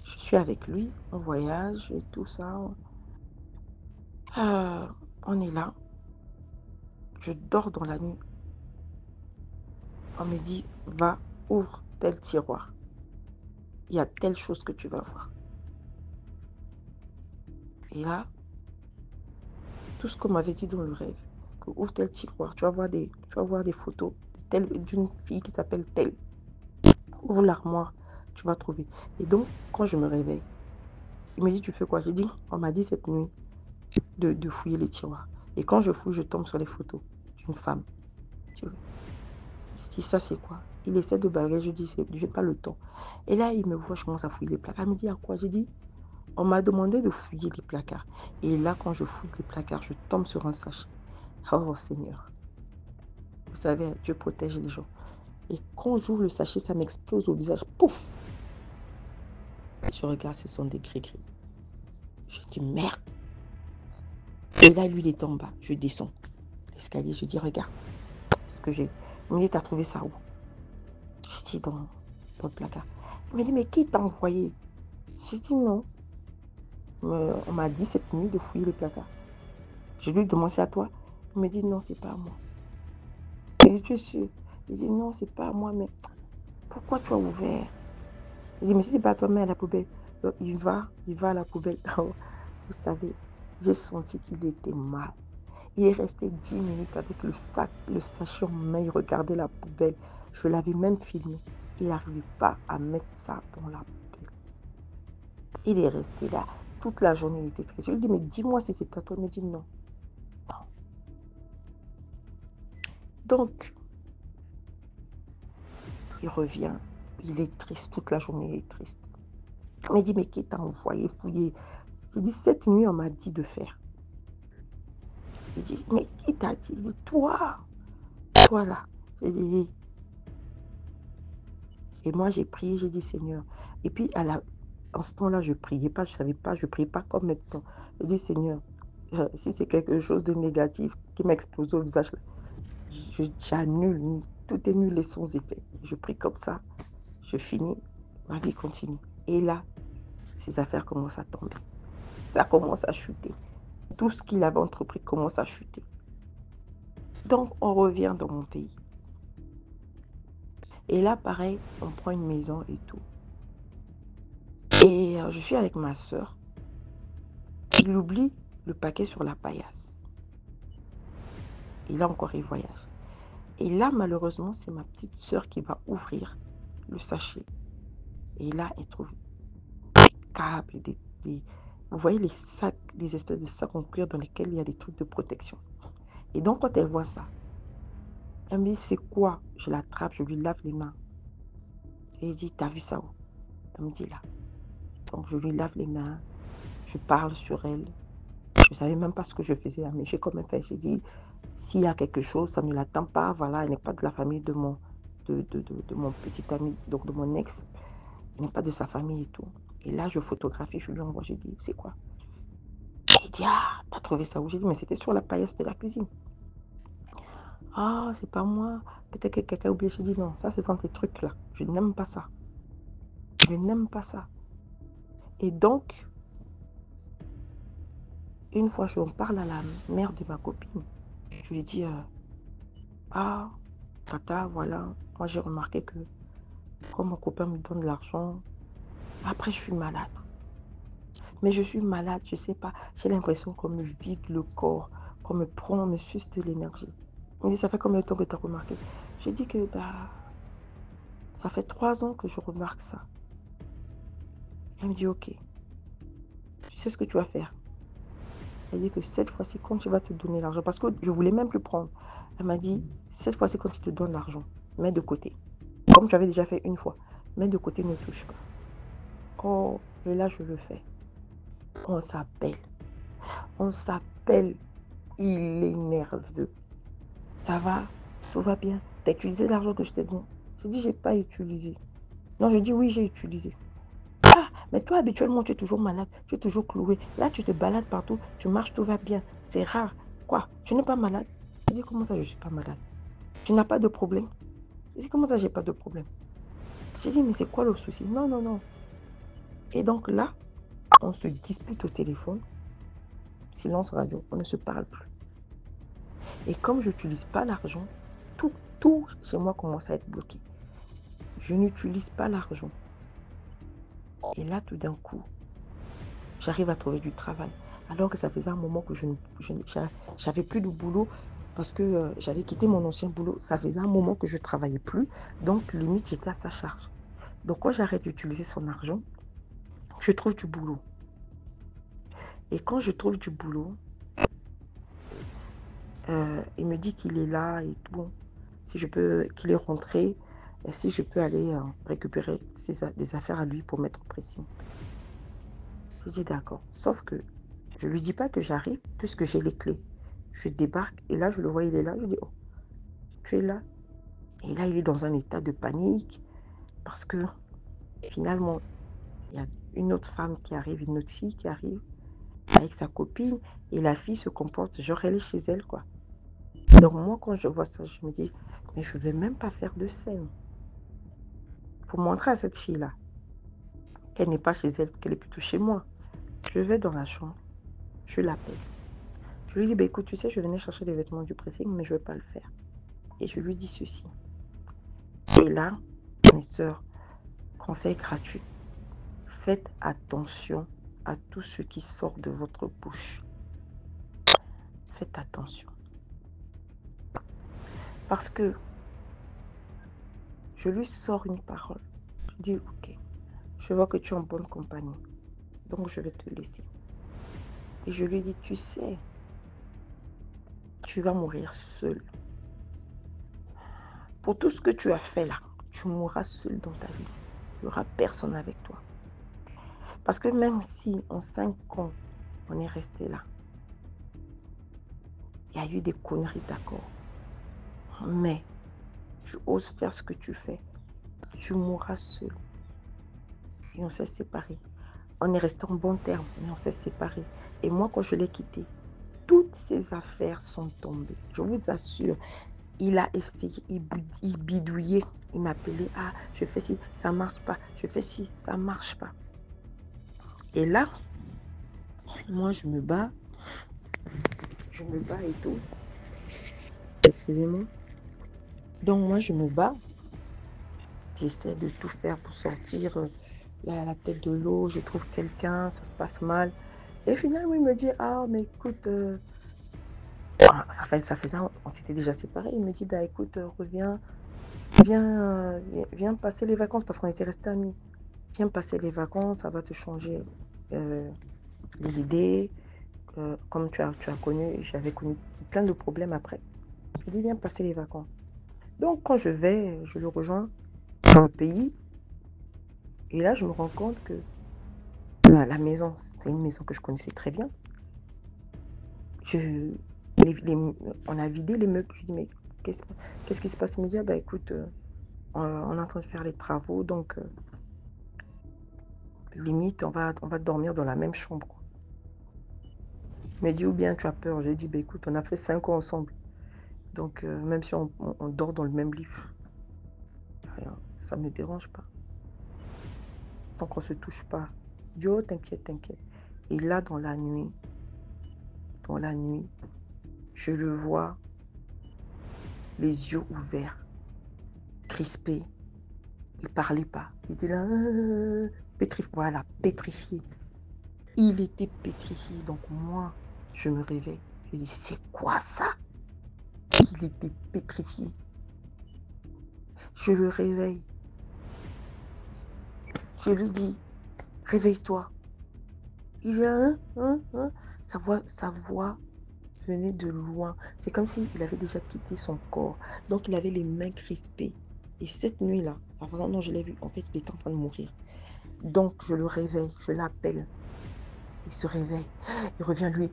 je suis avec lui, on voyage et tout ça. On est là. Je dors dans la nuit. On me dit, va, ouvre tel tiroir. Il y a telle chose que tu vas voir. Et là, tout ce qu'on m'avait dit dans le rêve, que ouvre tel tiroir, tu vas voir des photos d'une fille qui s'appelle telle. Ouvre l'armoire, tu vas trouver. Et donc, quand je me réveille, il me dit, tu fais quoi? J'ai dit, on m'a dit cette nuit de fouiller les tiroirs. Et quand je fouille, je tombe sur les photos d'une femme. Je dis, ça c'est quoi? Il essaie de baguer, je dis, je n'ai pas le temps. Et là, il me voit, je commence à fouiller les placards. Il me dit, à quoi? J'ai dit, on m'a demandé de fouiller les placards. Et là, quand je fouille les placards, je tombe sur un sachet. Oh Seigneur. Vous savez, Dieu protège les gens. Et quand j'ouvre le sachet, ça m'explose au visage. Pouf! Je regarde, ce sont des gris-gris. Je dis, merde. Et là, lui, il est en bas. Je descends l'escalier. Je dis, regarde ce que j'ai. Il me dit, t'as trouvé ça où? Je dis, dans le placard. Il me dit, mais qui t'a envoyé? J'ai dit, non. On m'a dit cette nuit de fouiller le placard. Je lui ai demandé, c'est à toi? Il me dit, non, c'est pas à moi. Je dis, tu es sûr? Il dit, non, c'est pas à moi, mais pourquoi tu as ouvert? Je dis, mais si c'est pas à toi, mets à la poubelle. Donc, il va à la poubelle. Vous savez, j'ai senti qu'il était mal. Il est resté 10 minutes avec le sachet en main, il regardait la poubelle. Je l'avais même filmé. Il n'arrivait pas à mettre ça dans la poubelle. Il est resté là. Toute la journée, il était triste. Je lui dis, mais dis-moi si c'est à toi. Il me dit non. Non. Donc, il revient. Il est triste. Toute la journée, il est triste. Il me dit, mais qui t'a envoyé fouiller? Je dis, cette nuit, on m'a dit de faire. Il dit, mais qui t'a dit? Il dit, toi là. J'ai dit, et moi, j'ai prié, j'ai dit, Seigneur. Et puis, en ce temps-là, je ne priais pas, je ne savais pas, je ne priais pas comme maintenant. Je dis, Seigneur, si c'est quelque chose de négatif qui m'a explosé au visage, j'annule, tout est nul et sans effet. Je prie comme ça, je finis, ma vie continue. Et là, ces affaires commencent à tomber. Ça commence à chuter. Tout ce qu'il avait entrepris commence à chuter. Donc, on revient dans mon pays. Et là, pareil, on prend une maison et tout. Et je suis avec ma soeur. Il oublie le paquet sur la paillasse. Et là encore, il voyage. Et là, malheureusement, c'est ma petite soeur qui va ouvrir le sachet. Et là, elle trouve des câbles, vous voyez les sacs, des espèces de sacs en cuir dans lesquels il y a des trucs de protection. Et donc, quand elle voit ça, elle me dit, c'est quoi? Je l'attrape, je lui lave les mains. Et elle dit, t'as vu ça où? Elle me dit, là. Donc, je lui lave les mains, je parle sur elle. Je ne savais même pas ce que je faisais, mais j'ai quand même fait. J'ai dit, s'il y a quelque chose, ça ne l'attend pas. Voilà, elle n'est pas de la famille de mon petit ami, donc de mon ex. Elle n'est pas de sa famille et tout. Et là, je photographie, je lui envoie, je dis, c'est quoi? Il dit, ah, t'as trouvé ça où? J'ai dit, mais c'était sur la paillasse de la cuisine. Ah, c'est pas moi. Peut-être que quelqu'un a oublié. J'ai dit, non, ça, ce sont tes trucs là. Je n'aime pas ça. Je n'aime pas ça. Et donc, une fois, je parle à la mère de ma copine. Je lui dis, ah, tata, voilà, moi j'ai remarqué que quand mon copain me donne de l'argent, après je suis malade. Mais je suis malade, je ne sais pas, j'ai l'impression qu'on me vide le corps, qu'on me prend, on me suce de l'énergie. Il me dit, ça fait combien de temps que tu as remarqué? Je dis que ça fait 3 ans que je remarque ça. Elle me dit, ok, tu sais ce que tu vas faire? Elle dit que cette fois-ci, quand tu vas te donner l'argent, parce que je ne voulais même plus prendre, elle m'a dit, cette fois-ci, quand tu te donnes l'argent, mets de côté. Comme tu avais déjà fait une fois, mets de côté, ne touche pas. Oh, et là, je le fais. On s'appelle. On s'appelle. Il est nerveux. Ça va? Tout va bien? T'as utilisé l'argent que je t'ai donné? Je dis, j'ai pas utilisé. Non, je dis, oui, j'ai utilisé. Ah, mais toi, habituellement, tu es toujours malade, tu es toujours cloué. Là, tu te balades partout, tu marches, tout va bien. C'est rare. Quoi? Tu n'es pas malade? Je dis, comment ça, je ne suis pas malade? Tu n'as pas de problème? Je dis, comment ça, j'ai pas de problème? J'ai dit, mais c'est quoi le souci? Non, non, non. Et donc là, on se dispute au téléphone. Silence radio, on ne se parle plus. Et comme je n'utilise pas l'argent, tout chez moi commence à être bloqué. Je n'utilise pas l'argent. Et là, tout d'un coup, j'arrive à trouver du travail. Alors que ça faisait un moment que je n'avais plus de boulot parce que j'avais quitté mon ancien boulot. Ça faisait un moment que je ne travaillais plus. Donc, limite, j'étais à sa charge. Donc, quand j'arrête d'utiliser son argent, je trouve du boulot. Et quand je trouve du boulot, il me dit qu'il est là et tout. Bon, si je peux, qu'il est rentré, et si je peux aller récupérer des affaires à lui pour mettre au pressing. Je dis d'accord. Sauf que je ne lui dis pas que j'arrive puisque j'ai les clés. Je débarque et là, je le vois, il est là. Je dis, oh, tu es là. Et là, il est dans un état de panique parce que finalement, il y a une autre femme qui arrive, une autre fille qui arrive avec sa copine et la fille se comporte genre elle est chez elle, quoi. Donc moi, quand je vois ça, je me dis, mais je ne vais même pas faire de scène pour montrer à cette fille-là qu'elle n'est pas chez elle, qu'elle est plutôt chez moi. Je vais dans la chambre, je l'appelle. Je lui dis, bah, écoute, tu sais, je venais chercher des vêtements du pressing, mais je ne vais pas le faire. Et je lui dis ceci. Et là, mes sœurs, conseil gratuit, faites attention à tout ce qui sort de votre bouche. Faites attention. Parce que je lui sors une parole. Je dis, ok, je vois que tu es en bonne compagnie. Donc, je vais te laisser. Et je lui dis, tu sais, tu vas mourir seul. Pour tout ce que tu as fait là, tu mourras seul dans ta vie. Il n'y aura personne avec toi. Parce que même si en 5 ans, on est resté là, il y a eu des conneries, d'accord. Mais tu oses faire ce que tu fais, tu mourras seul. Et on s'est séparés. On est resté en bons termes, mais on s'est séparés. Et moi, quand je l'ai quitté, toutes ses affaires sont tombées. Je vous assure, il a essayé, il bidouillait. Il m'appelait, ah, je fais ci, ça marche pas. Je fais ci, ça marche pas. Et là, moi, je me bats et tout. Excusez-moi. Donc, moi, je me bats. J'essaie de tout faire pour sortir la tête de l'eau. Je trouve quelqu'un, ça se passe mal. Et finalement, il me dit, ah, mais écoute, ça faisait, on s'était déjà séparés. Il me dit, bah écoute, reviens, viens passer les vacances parce qu'on était restés amis. Viens passer les vacances, ça va te changer les idées. Comme tu as connu, j'avais connu plein de problèmes après. Je dis, viens passer les vacances. Donc, quand je le rejoins dans le pays. Et là, je me rends compte que la maison, c'est une maison que je connaissais très bien. On a vidé les meubles. Je dis, mais qu'est-ce qui se passe? Il me dit, bah écoute, on est en train de faire les travaux, donc limite, on va dormir dans la même chambre. Il me dit, ou bien tu as peur? J'ai dit, bah écoute, on a fait 5 ans ensemble. Donc, même si on dort dans le même lit, ça ne me dérange pas. Donc, on ne se touche pas. Je dis, oh, t'inquiète. Et là, dans la nuit, je le vois, les yeux ouverts, crispé. Il parlait pas. Il était là, pétrifié. Il était pétrifié. Donc moi, je me réveille. Je dis, c'est quoi ça? Il était pétrifié. Je le réveille. Je lui dis, réveille-toi. Il est là, Sa voix venait de loin. C'est comme s'il avait déjà quitté son corps. Donc il avait les mains crispées. Et cette nuit-là, non, je l'ai vu. En fait, il était en train de mourir. Donc, je le réveille, je l'appelle. Il se réveille. Il revient lui.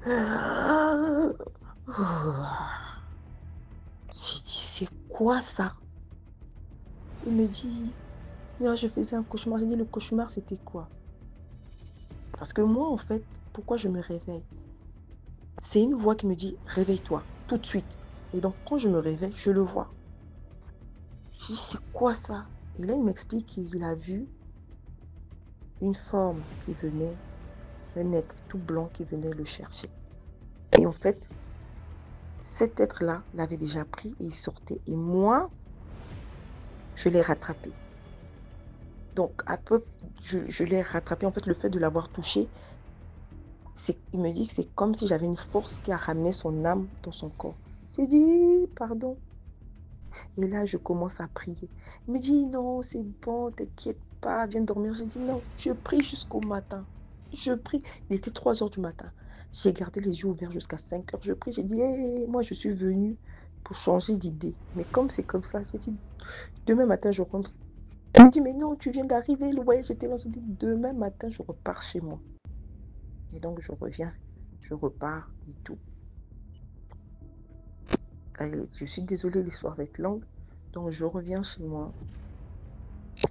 J'ai dit, c'est quoi ça? Il me dit, non, je faisais un cauchemar. J'ai dit, le cauchemar, c'était quoi? Parce que moi, en fait, pourquoi je me réveille? C'est une voix qui me dit, réveille-toi, tout de suite. Et donc, quand je me réveille, je le vois. Je dis, c'est quoi ça? Et là, il m'explique qu'il a vu une forme qui venait, un être tout blanc qui venait le chercher. Et en fait, cet être-là l'avait déjà pris et il sortait. Et moi, je l'ai rattrapé. Donc, je l'ai rattrapé. En fait, le fait de l'avoir touché, il me dit que c'est comme si j'avais une force qui a ramené son âme dans son corps. J'ai dit, pardon. Et là, je commence à prier. Il me dit, non, c'est bon, t'inquiète pas, viens dormir. J'ai dit, non, je prie jusqu'au matin. Je prie. Il était 3 heures du matin. J'ai gardé les yeux ouverts jusqu'à 5 heures. Je prie. J'ai dit, hey, moi, je suis venue pour changer d'idée. Mais comme c'est comme ça, j'ai dit, demain matin, je rentre. Il me dit, mais non, tu viens d'arriver. Ouais, j'étais là. J'ai dit, demain matin, je repars chez moi. Et donc, je reviens, je repars et tout. Allez, je suis désolée, l'histoire va être longue. Donc, je reviens chez moi.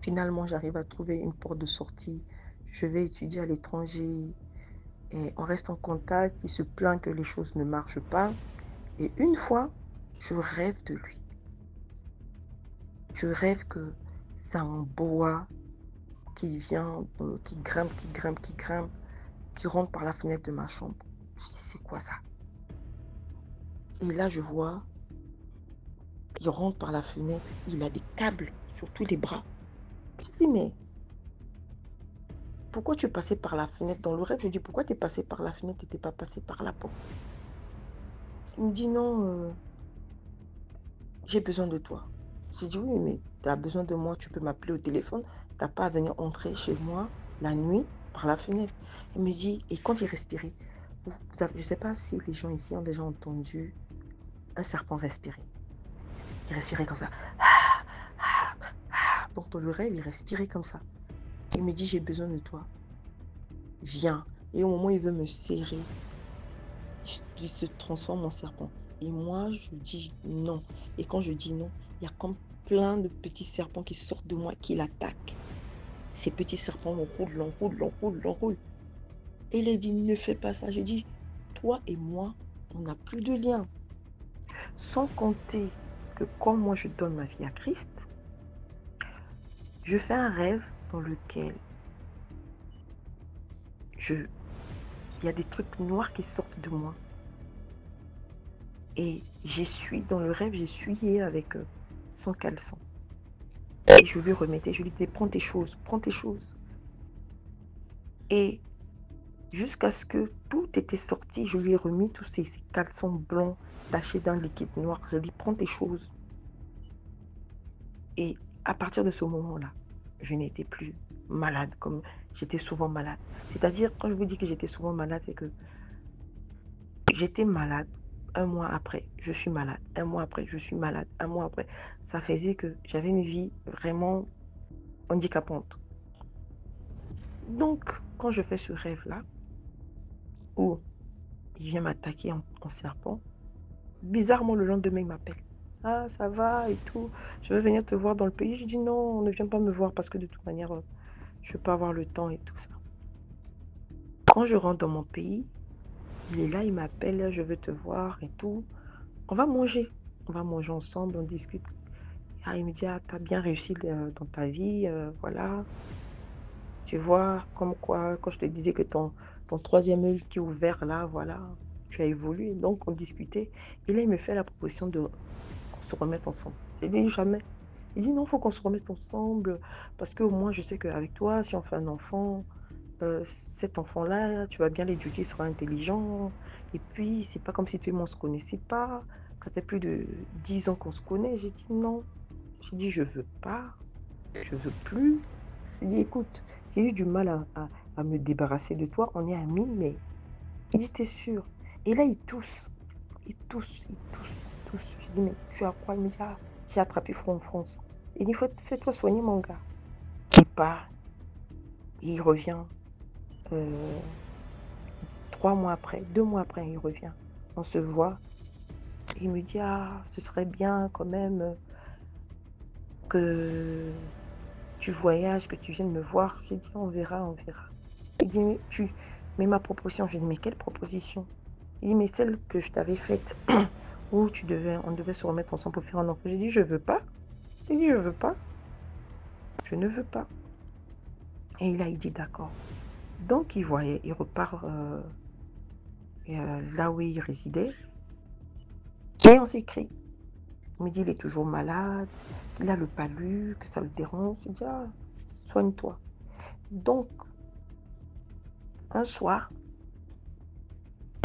Finalement, j'arrive à trouver une porte de sortie. Je vais étudier à l'étranger et on reste en contact. Il se plaint que les choses ne marchent pas. Et une fois, je rêve de lui. Je rêve que c'est un boa qui vient, qui grimpe, qui rentre par la fenêtre de ma chambre. Je dis, c'est quoi ça? Et là, je vois, il rentre par la fenêtre, il a des câbles sur tous les bras. Je dis, mais pourquoi tu es passé par la fenêtre dans le rêve? Je dis, pourquoi tu es passé par la fenêtre et tu n'es pas passé par la porte? Il me dit, non, j'ai besoin de toi. J'ai dit, oui, mais tu as besoin de moi, tu peux m'appeler au téléphone. Tu n'as pas à venir entrer chez moi la nuit par la fenêtre. Il me dit, et quand il respirait, je ne sais pas si les gens ici ont déjà entendu un serpent respirer. Il respirait comme ça. Donc dans le rêve, il respirait comme ça. Il me dit, j'ai besoin de toi. Viens. Et au moment où il veut me serrer, il se transforme en serpent. Et moi, je dis non. Et quand je dis non, il y a comme plein de petits serpents qui sortent de moi, qui l'attaquent. Ces petits serpents l'enroulent. Et il a dit, ne fais pas ça. J'ai dit, toi et moi, on n'a plus de lien. Sans compter que quand moi je donne ma vie à Christ, je fais un rêve dans lequel il y a des trucs noirs qui sortent de moi. Et j'essuie, dans le rêve, j'essuyais avec son caleçon. Et je lui remettais, je lui disais, prends tes choses. Et jusqu'à ce que tout était sorti, je lui ai remis tous ces caleçons blancs tachés d'un liquide noir. Je lui ai dit, prends tes choses. Et à partir de ce moment-là, je n'étais plus malade comme j'étais souvent malade. C'est-à-dire, quand je vous dis que j'étais souvent malade, c'est que j'étais malade. Un mois après, je suis malade. Un mois après, je suis malade. Un mois après, ça faisait que j'avais une vie vraiment handicapante. Donc, quand je fais ce rêve-là, où il vient m'attaquer en serpent, bizarrement, le lendemain, il m'appelle. Ah, ça va et tout. Je veux venir te voir dans le pays. Je dis non, ne viens pas me voir parce que de toute manière, je ne vais pas avoir le temps et tout ça. Quand je rentre dans mon pays, il est là, il m'appelle, je veux te voir et tout. On va manger ensemble, on discute. Ah, il me dit, ah, tu as bien réussi dans ta vie, voilà. Tu vois, comme quoi, quand je te disais que ton troisième œil qui est ouvert là, voilà, tu as évolué. Donc, on discutait. Et là, il me fait la proposition de qu'on se remette ensemble. J'ai dit, jamais. Il dit, non, il faut qu'on se remette ensemble. Parce qu'au moins, je sais qu'avec toi, si on fait un enfant, cet enfant-là, tu vas bien l'éduquer, il sera intelligent. Et puis, c'est pas comme si tu et moi, on ne se connaissait pas. Ça fait plus de 10 ans qu'on se connaît. J'ai dit, non. J'ai dit, je veux pas. Je veux plus. J'ai dit, écoute, j'ai eu du mal à me débarrasser de toi. On est amis, mais il dit, t'es sûr? Et là, il tousse. Il tousse. Je dis, mais tu as quoi? Il me dit, ah, j'ai attrapé froid en France. Il dit, fais-toi soigner, mon gars. Il part. Et il revient 3 mois après, 2 mois après, il revient. On se voit. Il me dit, ah, ce serait bien quand même que tu voyages, que tu viennes me voir. J'ai dit, on verra, on verra. Il dit, mais ma proposition, je dis, mais quelle proposition? Il dit, mais celle que je t'avais faite, où on devait se remettre ensemble pour faire un enfant. J'ai dit, je veux pas. Il dit, je veux pas. Je ne veux pas. Et il dit, d'accord. Donc, il repart là où il résidait. Et on s'écrit. Il me dit, il est toujours malade, qu'il a le palu, que ça le dérange. Je dis, ah, soigne-toi. Donc, un soir,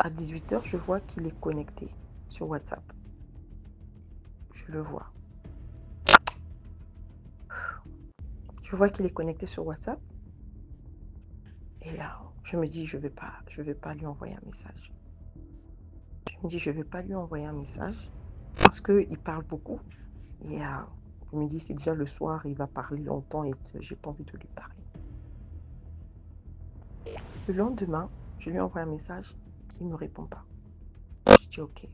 à 18h, je vois qu'il est connecté sur WhatsApp. Je le vois. Je vois qu'il est connecté sur WhatsApp. Et là, je me dis, je vais pas lui envoyer un message. Je me dis, je vais pas lui envoyer un message parce qu'il parle beaucoup. Et il me dit, c'est déjà le soir, il va parler longtemps et j'ai pas envie de lui parler. Le lendemain, je lui envoie un message, il me répond pas. Je dis, ok.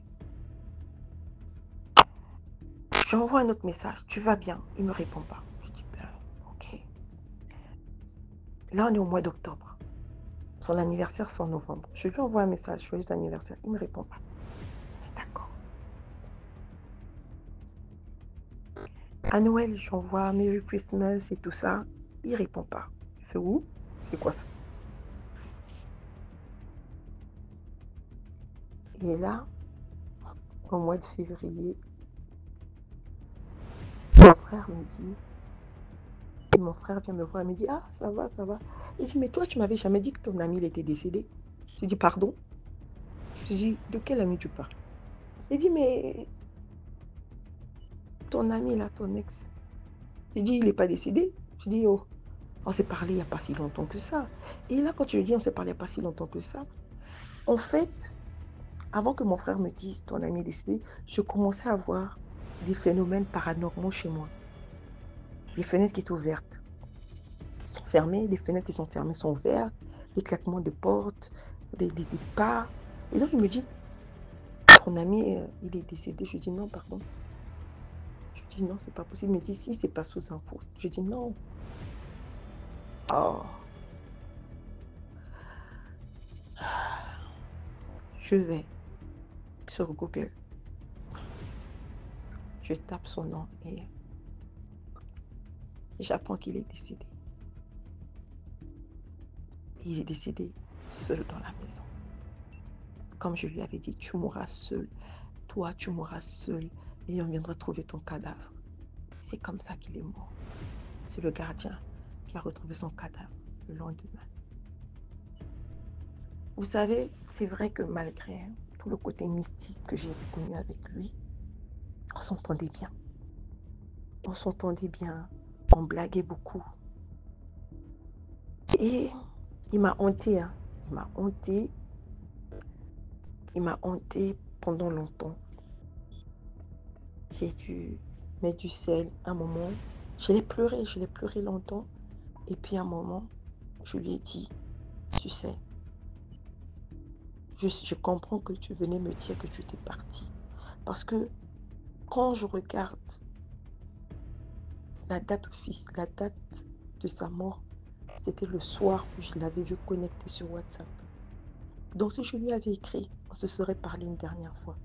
J'envoie un autre message, tu vas bien? Il me répond pas. Je dis, ben, ok. Là, on est au mois d'octobre. Son anniversaire, c'est en novembre. Je lui envoie un message, joyeux anniversaire. Il me répond pas. Je dis, d'accord. À Noël, j'envoie Merry Christmas et tout ça. Il répond pas. Je fais où? C'est quoi ça? Et là, au mois de février, mon frère me dit, et mon frère vient me voir et me dit, ah, ça va, ça va. Il dit, mais toi, tu m'avais jamais dit que ton ami il était décédé. Je dis, pardon? Je dis, de quel ami tu parles? Il dit, mais ton ami là, ton ex. Je dis, il n'est pas décédé. Je dis, oh, on s'est parlé il n'y a pas si longtemps que ça. Et là, quand tu lui dis, on s'est parlé il n'y a pas si longtemps que ça, en fait, avant que mon frère me dise, ton ami est décédé, je commençais à voir des phénomènes paranormaux chez moi. Les fenêtres qui étaient ouvertes sont fermées, les fenêtres qui sont fermées sont ouvertes, des claquements de portes, des pas. Et donc, il me dit, ton ami, il est décédé. Je dis, non, pardon. Je dis, non, c'est pas possible. Il me dit, si, c'est pas sous info. Je dis, non. Oh. Je vais sur Google. Je tape son nom et j'apprends qu'il est décédé. Il est décédé seul dans la maison. Comme je lui avais dit, tu mourras seul. Toi, tu mourras seul et on viendra trouver ton cadavre. C'est comme ça qu'il est mort. C'est le gardien qui a retrouvé son cadavre le lendemain. Vous savez, c'est vrai que malgré tout le côté mystique que j'ai connu avec lui, on s'entendait bien. On s'entendait bien, on blaguait beaucoup. Et il m'a hanté, hein. Il m'a hanté pendant longtemps. J'ai dû mettre du sel un moment. Je l'ai pleuré longtemps. Et puis un moment, je lui ai dit, tu sais, je comprends que tu venais me dire que tu étais parti. Parce que quand je regarde la date de sa mort, c'était le soir où je l'avais vu connecté sur WhatsApp. Donc si je lui avais écrit, on se serait parlé une dernière fois.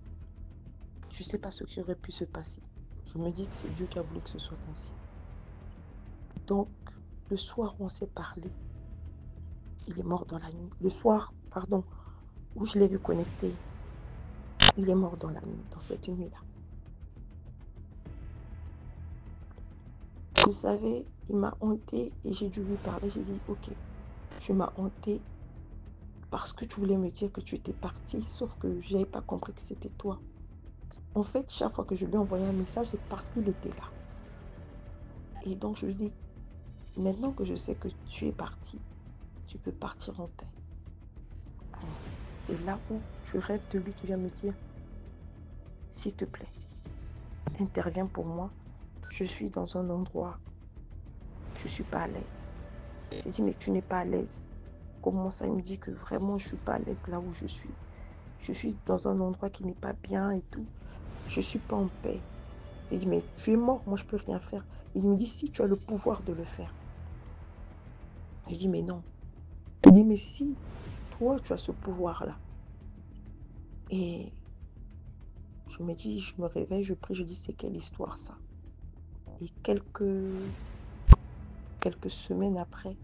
Je ne sais pas ce qui aurait pu se passer. Je me dis que c'est Dieu qui a voulu que ce soit ainsi. Donc, le soir où on s'est parlé, il est mort dans la nuit. Le soir, pardon, où je l'ai vu connecté, il est mort dans la nuit, dans cette nuit-là. Vous savez, il m'a hanté et j'ai dû lui parler. J'ai dit, ok, tu m'as hanté parce que tu voulais me dire que tu étais parti, sauf que je n'avais pas compris que c'était toi. En fait, chaque fois que je lui envoyais un message, c'est parce qu'il était là. Et donc, je lui dis, maintenant que je sais que tu es parti, tu peux partir en paix. C'est là où je rêve de lui qui vient me dire, s'il te plaît, interviens pour moi. Je suis dans un endroit, je ne suis pas à l'aise. Je dis, mais tu n'es pas à l'aise. commence à me dire que vraiment, je suis pas à l'aise là où je suis. Je suis dans un endroit qui n'est pas bien et tout. Je suis pas en paix. Il dit, mais tu es mort, moi je peux rien faire. Il me dit, si tu as le pouvoir de le faire. Je dis, mais non. Il dit, mais si, toi tu as ce pouvoir-là. Et je me dis, je me réveille, je prie, je dis, c'est quelle histoire ça? Et quelques semaines après,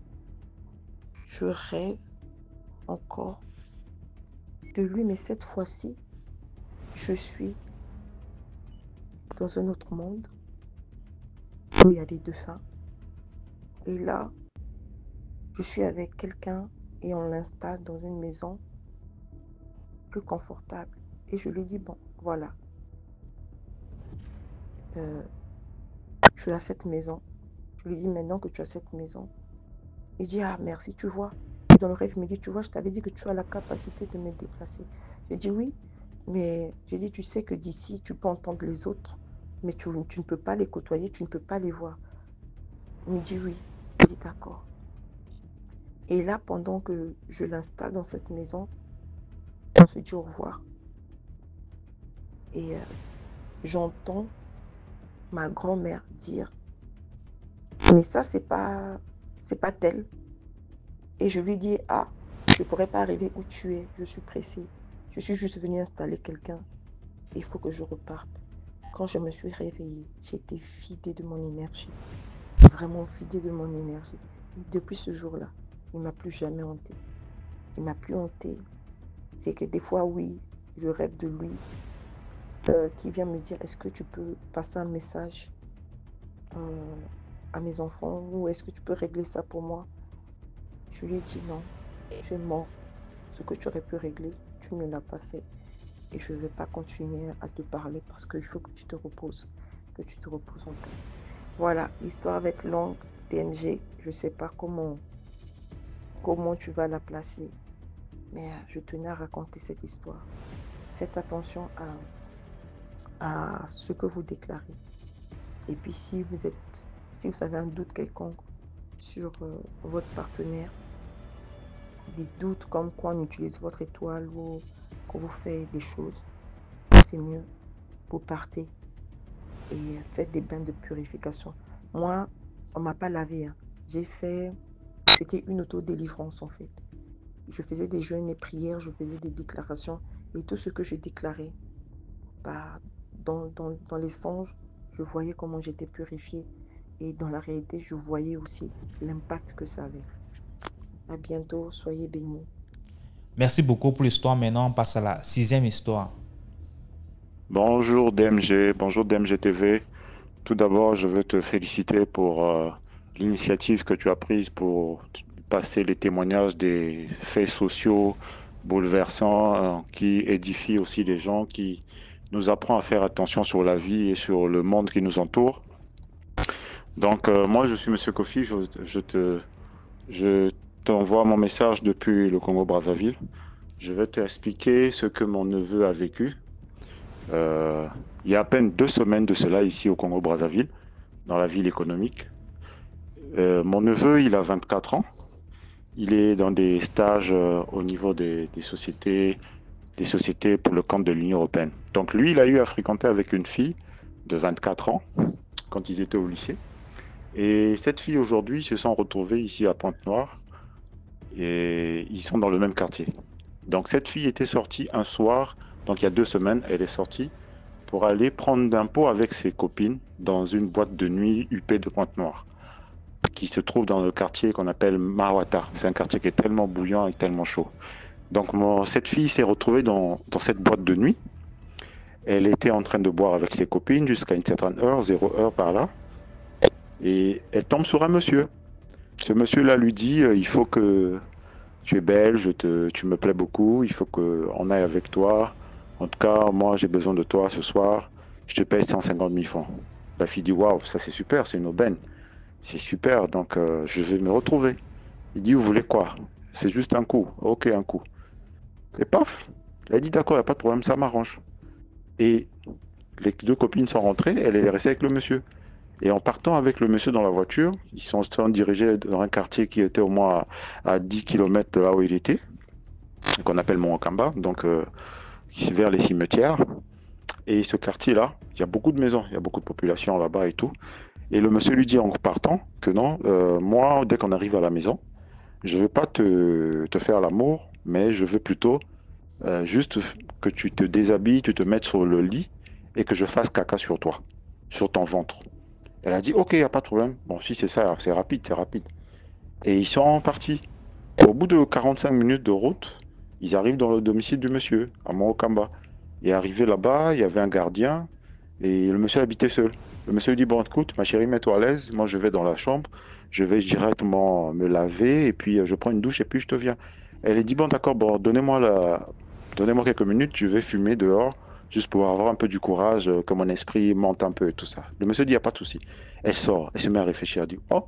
je rêve encore de lui, mais cette fois-ci, je suis dans un autre monde où il y a des dauphins. Et là, je suis avec quelqu'un et on l'installe dans une maison plus confortable. Et je lui dis, bon, voilà, tu as cette maison. Je lui dis, maintenant que tu as cette maison. Il dit, ah, merci, tu vois. Et dans le rêve, il me dit, tu vois, je t'avais dit que tu as la capacité de me déplacer. Je dis, oui, mais je dis, tu sais que d'ici, tu peux entendre les autres, mais tu ne peux pas les côtoyer, tu ne peux pas les voir. Il me dit, oui. Je dis, d'accord. Et là, pendant que je l'installe dans cette maison, on se dit au revoir. Et j'entends ma grand-mère dire, mais ça, c'est pas tel. Et je lui dis, ah, je ne pourrais pas arriver où tu es, je suis pressée. Je suis juste venue installer quelqu'un. Il faut que je reparte. Quand je me suis réveillée, j'ai été vidée de mon énergie. Vraiment vidée de mon énergie. Et depuis ce jour-là, il ne m'a plus jamais hantée. Il ne m'a plus hantée. C'est que des fois, oui, je rêve de lui qui vient me dire, est-ce que tu peux passer un message à mes enfants ou est-ce que tu peux régler ça pour moi? Je lui ai dit non, tu es mort. Ce que tu aurais pu régler, tu ne l'as pas fait. Et je ne vais pas continuer à te parler parce qu'il faut que tu te reposes, en paix. Voilà, l'histoire va être longue, DMG. Je ne sais pas comment tu vas la placer, mais je tenais à raconter cette histoire. Faites attention à ce que vous déclarez. Et puis si vous avez un doute quelconque sur votre partenaire, des doutes comme quoi on utilise votre étoile ou qu'on vous fait des choses, c'est mieux, vous partez et faites des bains de purification. Moi, on ne m'a pas lavé. C'était une autodélivrance en fait. Je faisais des jeûnes et prières, je faisais des déclarations et tout ce que je déclarais, dans les songes, je voyais comment j'étais purifiée et dans la réalité, je voyais aussi l'impact que ça avait. À bientôt, soyez bénis. Merci beaucoup pour l'histoire. Maintenant, on passe à la 6e histoire. Bonjour DMG TV. Tout d'abord, je veux te féliciter pour l'initiative que tu as prise pour passer les témoignages des faits sociaux bouleversants qui édifient aussi les gens, qui nous apprend à faire attention sur la vie et sur le monde qui nous entoure. Donc moi, je suis Monsieur Kofi, je t'envoie mon message depuis le Congo-Brazzaville. Je vais t'expliquer ce que mon neveu a vécu. Il y a à peine 2 semaines de cela ici au Congo-Brazzaville, dans la ville économique. Mon neveu, il a 24 ans. Il est dans des stages au niveau des sociétés pour le compte de l'Union européenne. Donc lui, il a eu à fréquenter avec une fille de 24 ans quand ils étaient au lycée. Et cette fille, aujourd'hui, se sont retrouvés ici à Pointe-Noire et ils sont dans le même quartier. Donc cette fille était sortie un soir, donc il y a 2 semaines, elle est sortie pour aller prendre un pot avec ses copines dans une boîte de nuit UP de Pointe-Noire, qui se trouve dans le quartier qu'on appelle Mawata. C'est un quartier qui est tellement bouillant et tellement chaud. Donc cette fille s'est retrouvée dans cette boîte de nuit. Elle était en train de boire avec ses copines jusqu'à une certaine heure, 0 heure par là. Et elle tombe sur un monsieur. Ce monsieur-là lui dit, il faut que tu es belle, tu me plais beaucoup, il faut qu'on aille avec toi. En tout cas, moi, j'ai besoin de toi ce soir. Je te paye 150 000 francs. La fille dit, waouh, ça c'est super, c'est une aubaine. C'est super, donc je vais me retrouver. Il dit, vous voulez quoi? C'est juste un coup. Ok, un coup. Et paf, elle dit, d'accord, il n'y a pas de problème, ça m'arrange. Et les 2 copines sont rentrées, elle est restée avec le monsieur. Et en partant avec le monsieur dans la voiture, ils sont dirigés dans un quartier qui était au moins à 10 km de là où il était, qu'on appelle Mont-Okamba, donc vers les cimetières. Et ce quartier-là, il y a beaucoup de maisons, il y a beaucoup de population là-bas et tout. Et le monsieur lui dit en partant que non, moi, dès qu'on arrive à la maison, je ne veux pas te faire l'amour, mais je veux plutôt juste que tu te déshabilles, tu te mettes sur le lit et que je fasse caca sur toi, sur ton ventre. Elle a dit, ok, il n'y a pas de problème. Bon, si c'est ça, c'est rapide, c'est rapide. Et ils sont partis. Au bout de 45 minutes de route, ils arrivent dans le domicile du monsieur, à Mont-Okamba. Et arrivé là-bas, il y avait un gardien et le monsieur habitait seul. Le monsieur lui dit, bon, écoute, ma chérie, mets-toi à l'aise. Moi, je vais dans la chambre, je vais directement me laver et puis je prends une douche et puis je te viens. Elle a dit, bon, d'accord, bon, donnez-moi quelques minutes, je vais fumer dehors, juste pour avoir un peu du courage, que mon esprit monte un peu et tout ça. Le monsieur dit, il n'y a pas de souci. Elle sort, elle se met à réfléchir, elle dit, oh,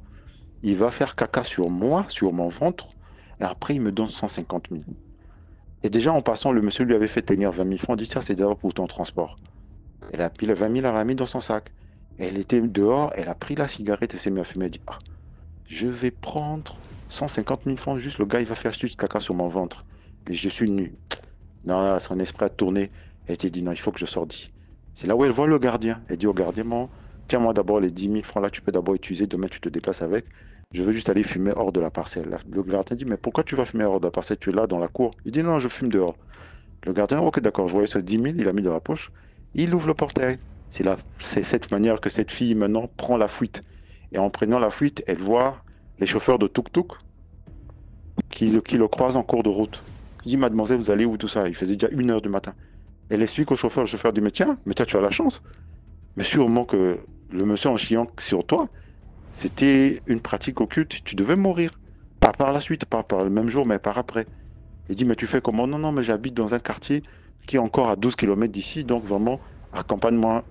il va faire caca sur moi, sur mon ventre, et après, il me donne 150 000. Et déjà, en passant, le monsieur lui avait fait tenir 20 000 francs, il dit, ça, c'est d'abord pour ton transport. Elle a pris les 20 000, elle l'a mis dans son sac. Elle était dehors, elle a pris la cigarette et s'est mise à fumer. Elle dit, ah, je vais prendre 150 000 francs, juste le gars, il va faire juste caca sur mon ventre. Et je suis nu. Non, son esprit a tourné. Elle s'est dit, non, il faut que je sorte d'ici. C'est là où elle voit le gardien. Elle dit au gardien, bon, tiens-moi d'abord les 10 000 francs là, tu peux d'abord utiliser, demain tu te déplaces avec. Je veux juste aller fumer hors de la parcelle. Le gardien dit, mais pourquoi tu vas fumer hors de la parcelle? Tu es là dans la cour. Il dit, non, je fume dehors. Le gardien, ok, d'accord, je voyais ce 10 000, il a mis dans la poche. Il ouvre le portail. C'est cette manière que cette fille maintenant prend la fuite. Et en prenant la fuite, elle voit les chauffeurs de tuk-tuk qui le croisent en cours de route. Il dit, mademoiselle, vous allez où tout ça? Il faisait déjà 1h du matin. Elle explique au chauffeur, le chauffeur dit, mais tiens, mais toi tu as la chance. Mais sûrement que le monsieur en chiant sur toi, c'était une pratique occulte, tu devais mourir. Pas par la suite, pas par le même jour, mais par après. Il dit, mais tu fais comment? Non, non, mais j'habite dans un quartier qui est encore à 12 km d'ici, donc vraiment, accompagne-moi.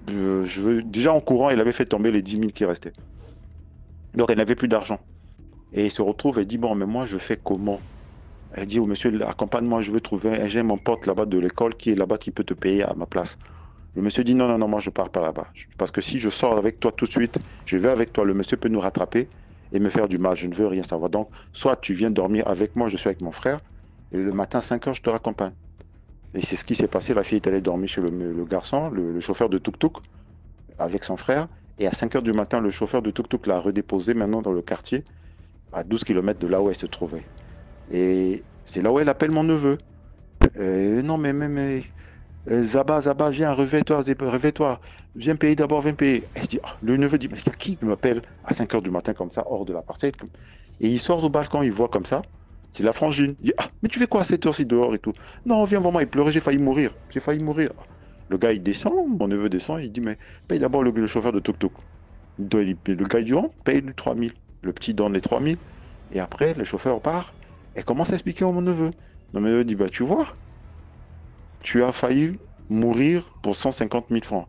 Déjà en courant, elle avait fait tomber les 10 000 qui restaient. Donc elle n'avait plus d'argent. Et il se retrouve, elle dit, bon, mais moi, je fais comment? Elle dit au monsieur, accompagne-moi, je veux trouver, j'ai mon pote là-bas de l'école qui est là-bas, qui peut te payer à ma place. Le monsieur dit, non, non, non, moi, je pars pas là-bas. Parce que si je sors avec toi tout de suite, je vais avec toi, le monsieur peut nous rattraper et me faire du mal. Je ne veux rien savoir. Donc, soit tu viens dormir avec moi, je suis avec mon frère, et le matin, 5h, je te raccompagne. Et c'est ce qui s'est passé. La fille est allée dormir chez le garçon, le chauffeur de tuk-tuk, avec son frère. Et à 5h du matin, le chauffeur de tuk-tuk l'a redéposé maintenant dans le quartier, à 12 km de là où elle se trouvait. Et c'est là où elle appelle mon neveu. Non, mais Zaba, viens, réveille-toi. Viens payer d'abord, viens payer. Elle dit, oh, le neveu dit, mais il y a qui m'appelle à 5h du matin comme ça, hors de la parcelle? Et il sort au balcon, il voit comme ça. C'est la frangine. Il dit, ah, mais tu fais quoi à cette heure-ci dehors et tout? Non, viens vraiment, il pleurait, j'ai failli mourir. Le gars, il descend, mon neveu descend, il dit, mais paye d'abord le chauffeur de tuk-tuk. Le gars, il dit, oh, paye-lui 3 000. Le petit donne les 3 000. Et après, le chauffeur part et commence à expliquer à mon neveu. Mon neveu dit, bah tu vois, tu as failli mourir pour 150 000 francs.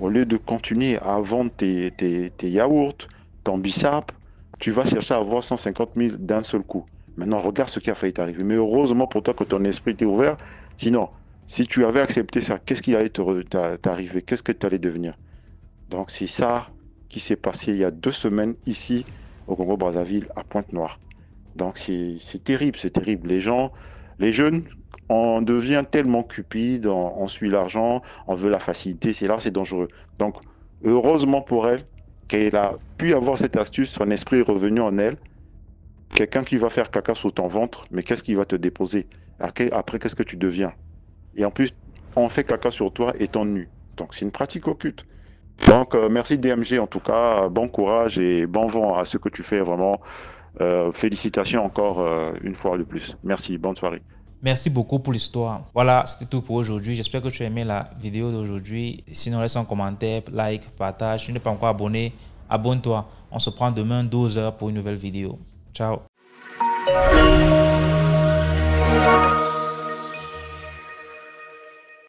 Au lieu de continuer à vendre tes yaourts, ton bissap, tu vas chercher à avoir 150 000 d'un seul coup. Maintenant, regarde ce qui a failli t'arriver. Mais heureusement pour toi que ton esprit était ouvert. Sinon, si tu avais accepté ça, qu'est-ce qui allait t'arriver? Qu'est-ce que tu allais devenir? Donc, c'est ça qui s'est passé il y a 2 semaines ici au Congo-Brazzaville, à Pointe-Noire. Donc, c'est terrible, c'est terrible. Les jeunes, on devient tellement cupide, on suit l'argent, on veut la facilité, c'est dangereux. Donc, heureusement pour elle, qu'elle a pu avoir cette astuce, son esprit est revenu en elle. Quelqu'un qui va faire caca sur ton ventre, mais qu'est-ce qui va te déposer? Après, qu'est-ce que tu deviens? Et en plus, on fait caca sur toi étant nu. Donc, c'est une pratique occulte. Donc, merci DMG en tout cas, bon courage et bon vent à ce que tu fais vraiment. Félicitations encore une fois de plus. Merci, bonne soirée. Merci beaucoup pour l'histoire. Voilà, c'était tout pour aujourd'hui. J'espère que tu as aimé la vidéo d'aujourd'hui. Sinon, laisse un commentaire, like, partage. Si tu n'es pas encore abonné, abonne-toi. On se prend demain 12h pour une nouvelle vidéo. Ciao.